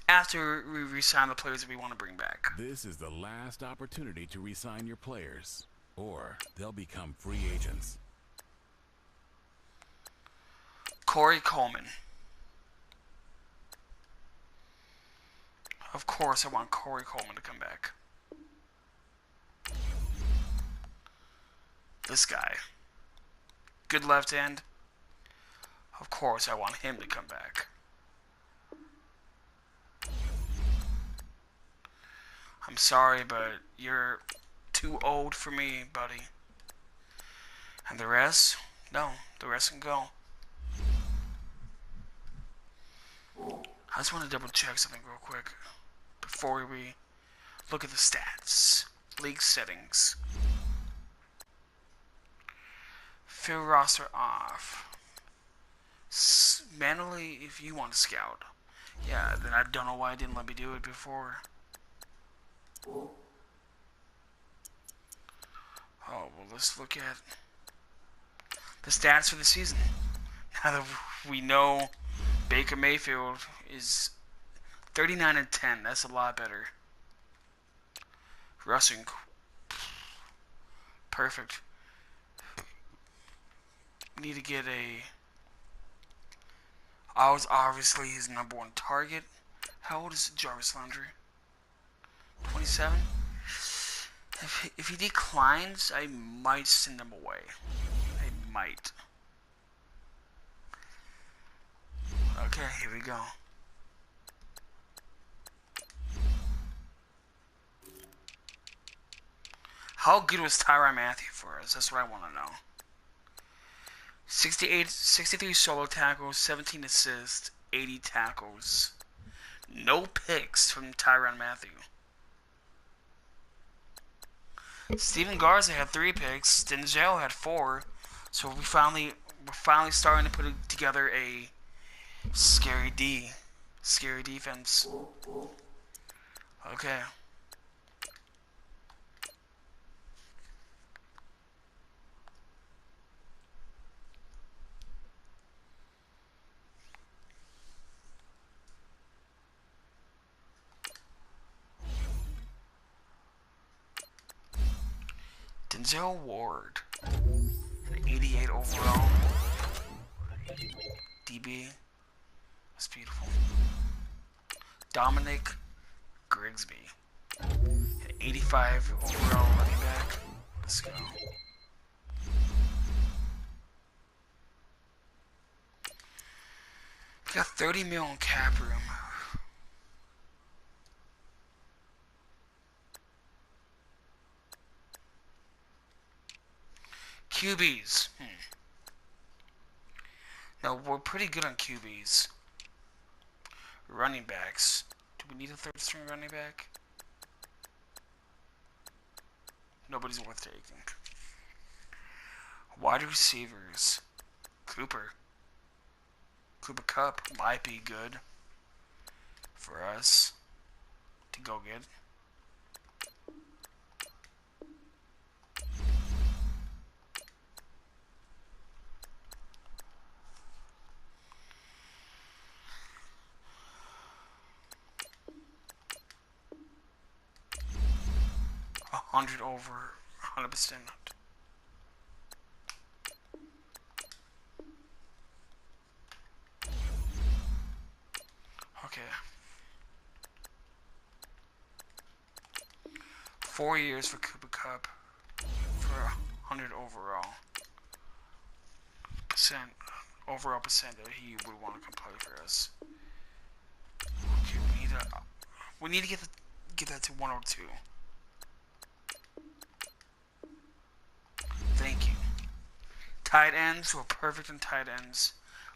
Speaker 1: after we re-sign the players that we want to bring back.
Speaker 2: This is the last opportunity to re-sign your players, or they'll become free agents.
Speaker 1: Corey Coleman. Of course, I want Corey Coleman to come back. This guy. Good left end. Of course, I want him to come back. I'm sorry, but you're too old for me, buddy. And the rest? No, the rest can go. I just want to double check something real quick before we look at the stats. League settings. Fill roster off. Manually, if you want to scout. Yeah, then I don't know why it didn't let me do it before. Oh, well, let's look at the stats for the season. Now that we know Baker Mayfield is 39 and 10, that's a lot better. Rushing, perfect. We need to get a. I was obviously his #1 target. How old is Jarvis Landry? 27? If he declines, I might send him away. I might. Okay, here we go. How good was Tyrann Mathieu for us? That's what I want to know. 63 solo tackles, 17 assists, 80 tackles. No picks from Tyrann Mathieu. Steven Garza had 3 picks. Denzel had 4. So we're finally starting to put together a scary defense. Okay. Denzel Ward, 88 overall. DB. That's beautiful. Dominic Grigsby, 85 overall running back. Let's go. We got 30 million cap room. QBs. Now, we're pretty good on QBs. Running backs. Do we need a 3rd string running back? Nobody's worth taking. Wide receivers. Cooper Kupp might be good for us to go get. Over 100%. Okay. 4 years for Cooper Kupp for 100 overall percent that he would want to come play for us. Okay, we need to get that to 102. Thank you. Tight ends, we're perfect in tight ends.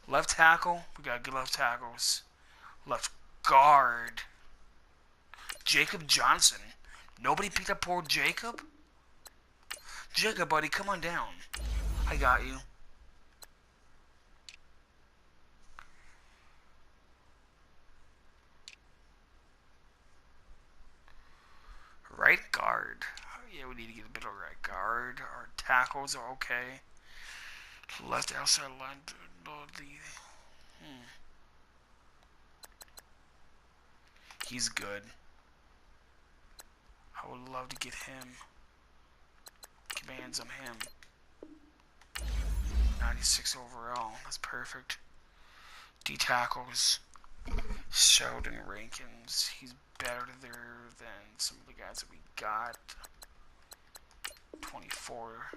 Speaker 1: Left tackle, we got good left tackles. Left guard, Jacob Johnson. Nobody picked up poor Jacob? Jacob, buddy, come on down. I got you. guard. Yeah, we need to get a better right guard. Our tackles are okay. Left outside line. He's good. I would love to get him. Commands on him. 96 overall. That's perfect. D tackles. Sheldon Rankins. He's better there than some of the guys that we got. 24.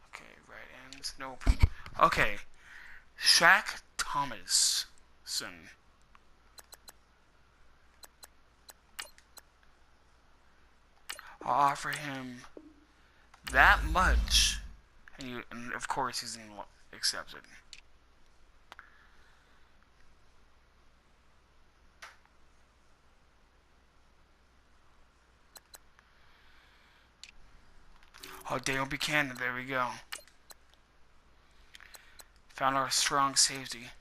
Speaker 1: Okay, right ends. Nope. Okay. Shaq Thomason. I'll offer him that much, and of course he's accepted. Oh, Dale Buchanan, there we go. Found our strong safety.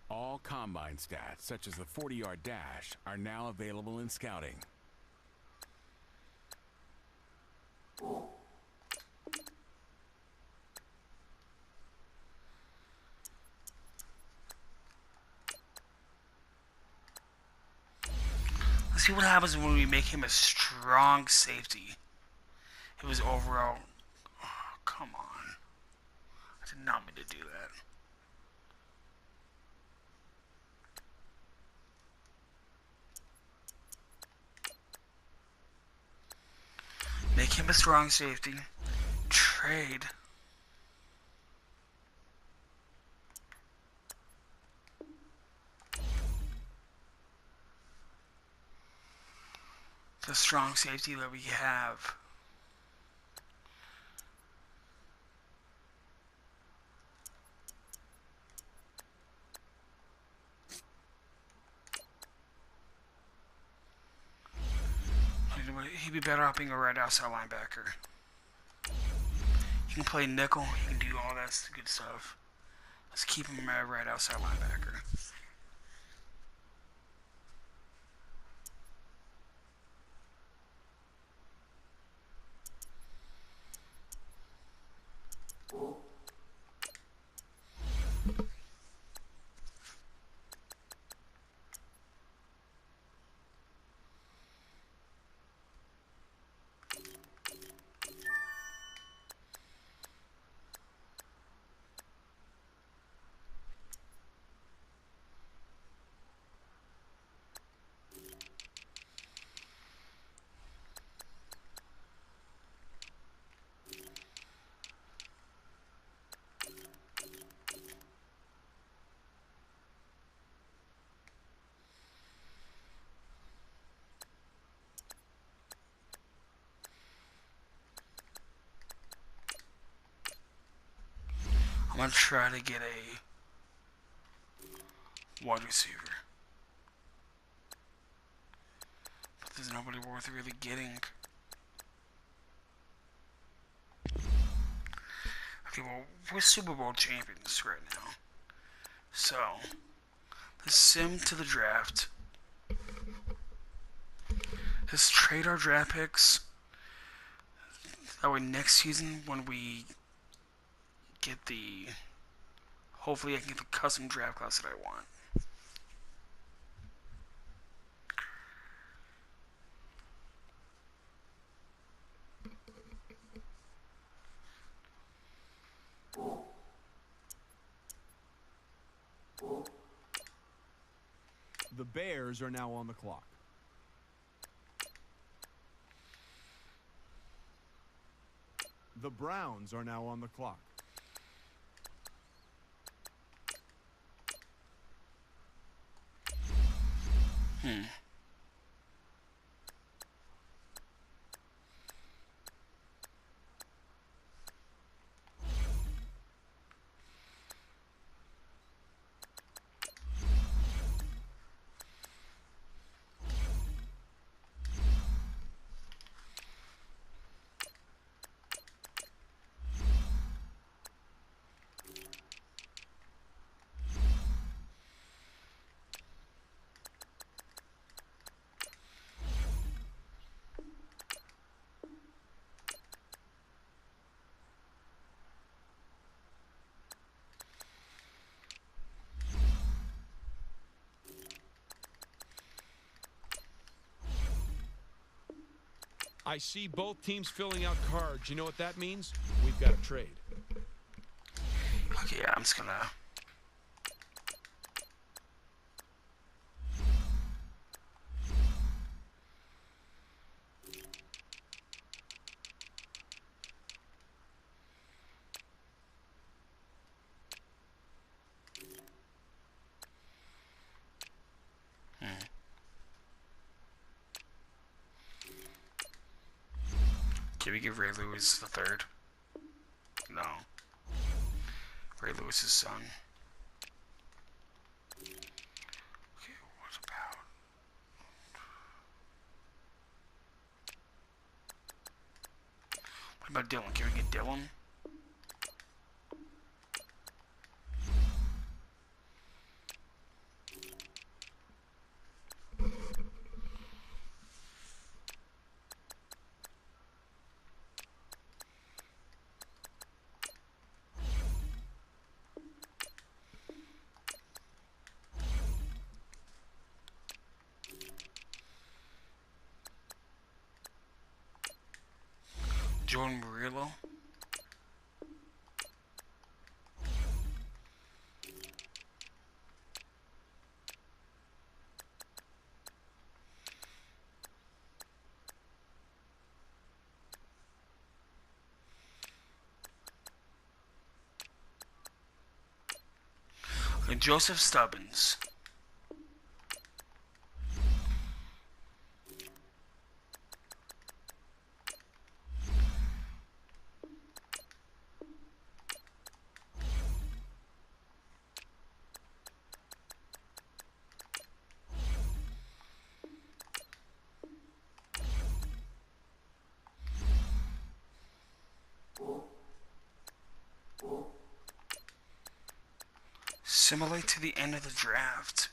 Speaker 2: All combine stats, such as the 40-yard dash, are now available in scouting.
Speaker 1: Let's see what happens when we make him a strong safety. It was overall. Oh, come on. I did not mean to do that. Make him a strong safety. Trade. The strong safety that we have. He'd be better off being a right outside linebacker. He can play nickel. He can do all that good stuff. Let's keep him a right outside linebacker. I'm gonna try to get a wide receiver. But there's nobody worth really getting. Okay, well, we're Super Bowl champions right now. So, let's sim to the draft. Let's trade our draft picks. That way next season when we get the... Hopefully I can get the custom draft class that I want.
Speaker 3: The Bears are now on the clock. The Browns are now on the clock.
Speaker 7: I see both teams filling out cards. You know what that means? We've got a trade.
Speaker 1: Okay, yeah, I'm just gonna... Can we give Ray Lewis the third? No. Ray Lewis's son. Okay, what about... What about Dylan? Can we get Dylan? Jordan Murillo. And Joseph Stubbins. Simulate to the end of the draft.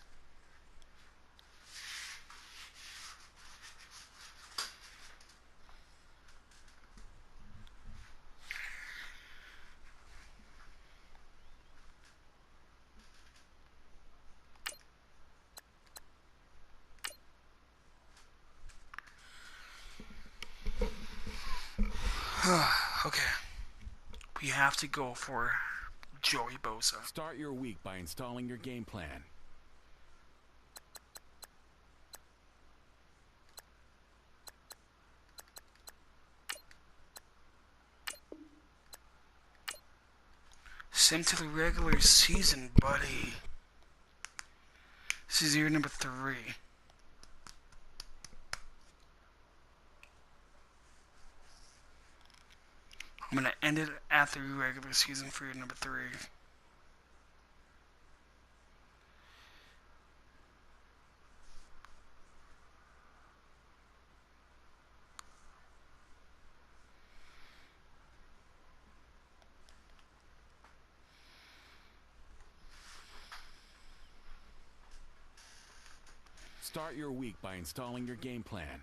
Speaker 1: Okay. We have to go for Joey Bosa.
Speaker 2: Start your week by installing your game plan.
Speaker 1: Sim to the regular season, buddy. This is year number 3. I'm gonna end it at the regular season for year number 3.
Speaker 2: Start your week by installing your game plan.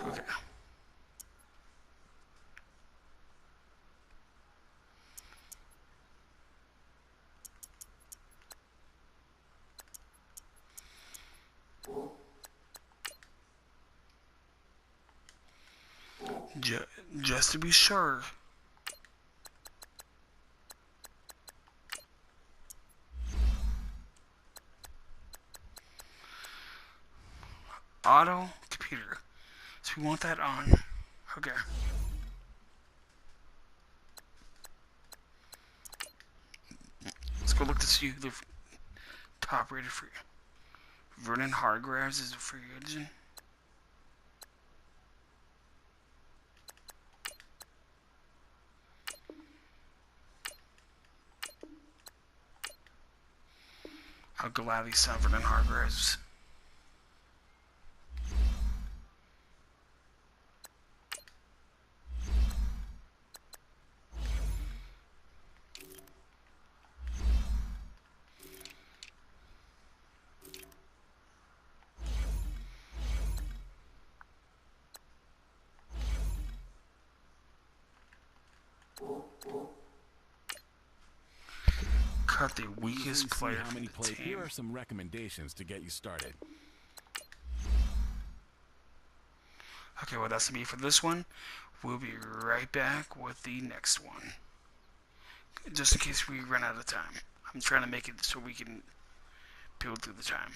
Speaker 1: Okay. Just to be sure. Auto computer. So we want that on. Okay. Let's go look to see who the top rated free. Vernon Hargraves is a free agent. I'll gladly sell Vernon Hargraves. Cut the weakest player
Speaker 2: How many
Speaker 1: from the team.
Speaker 2: Here are some recommendations to get you started.
Speaker 1: Okay, well that's gonna be for this one. We'll be right back with the next one. Just in case we run out of time. I'm trying to make it so we can build through the time.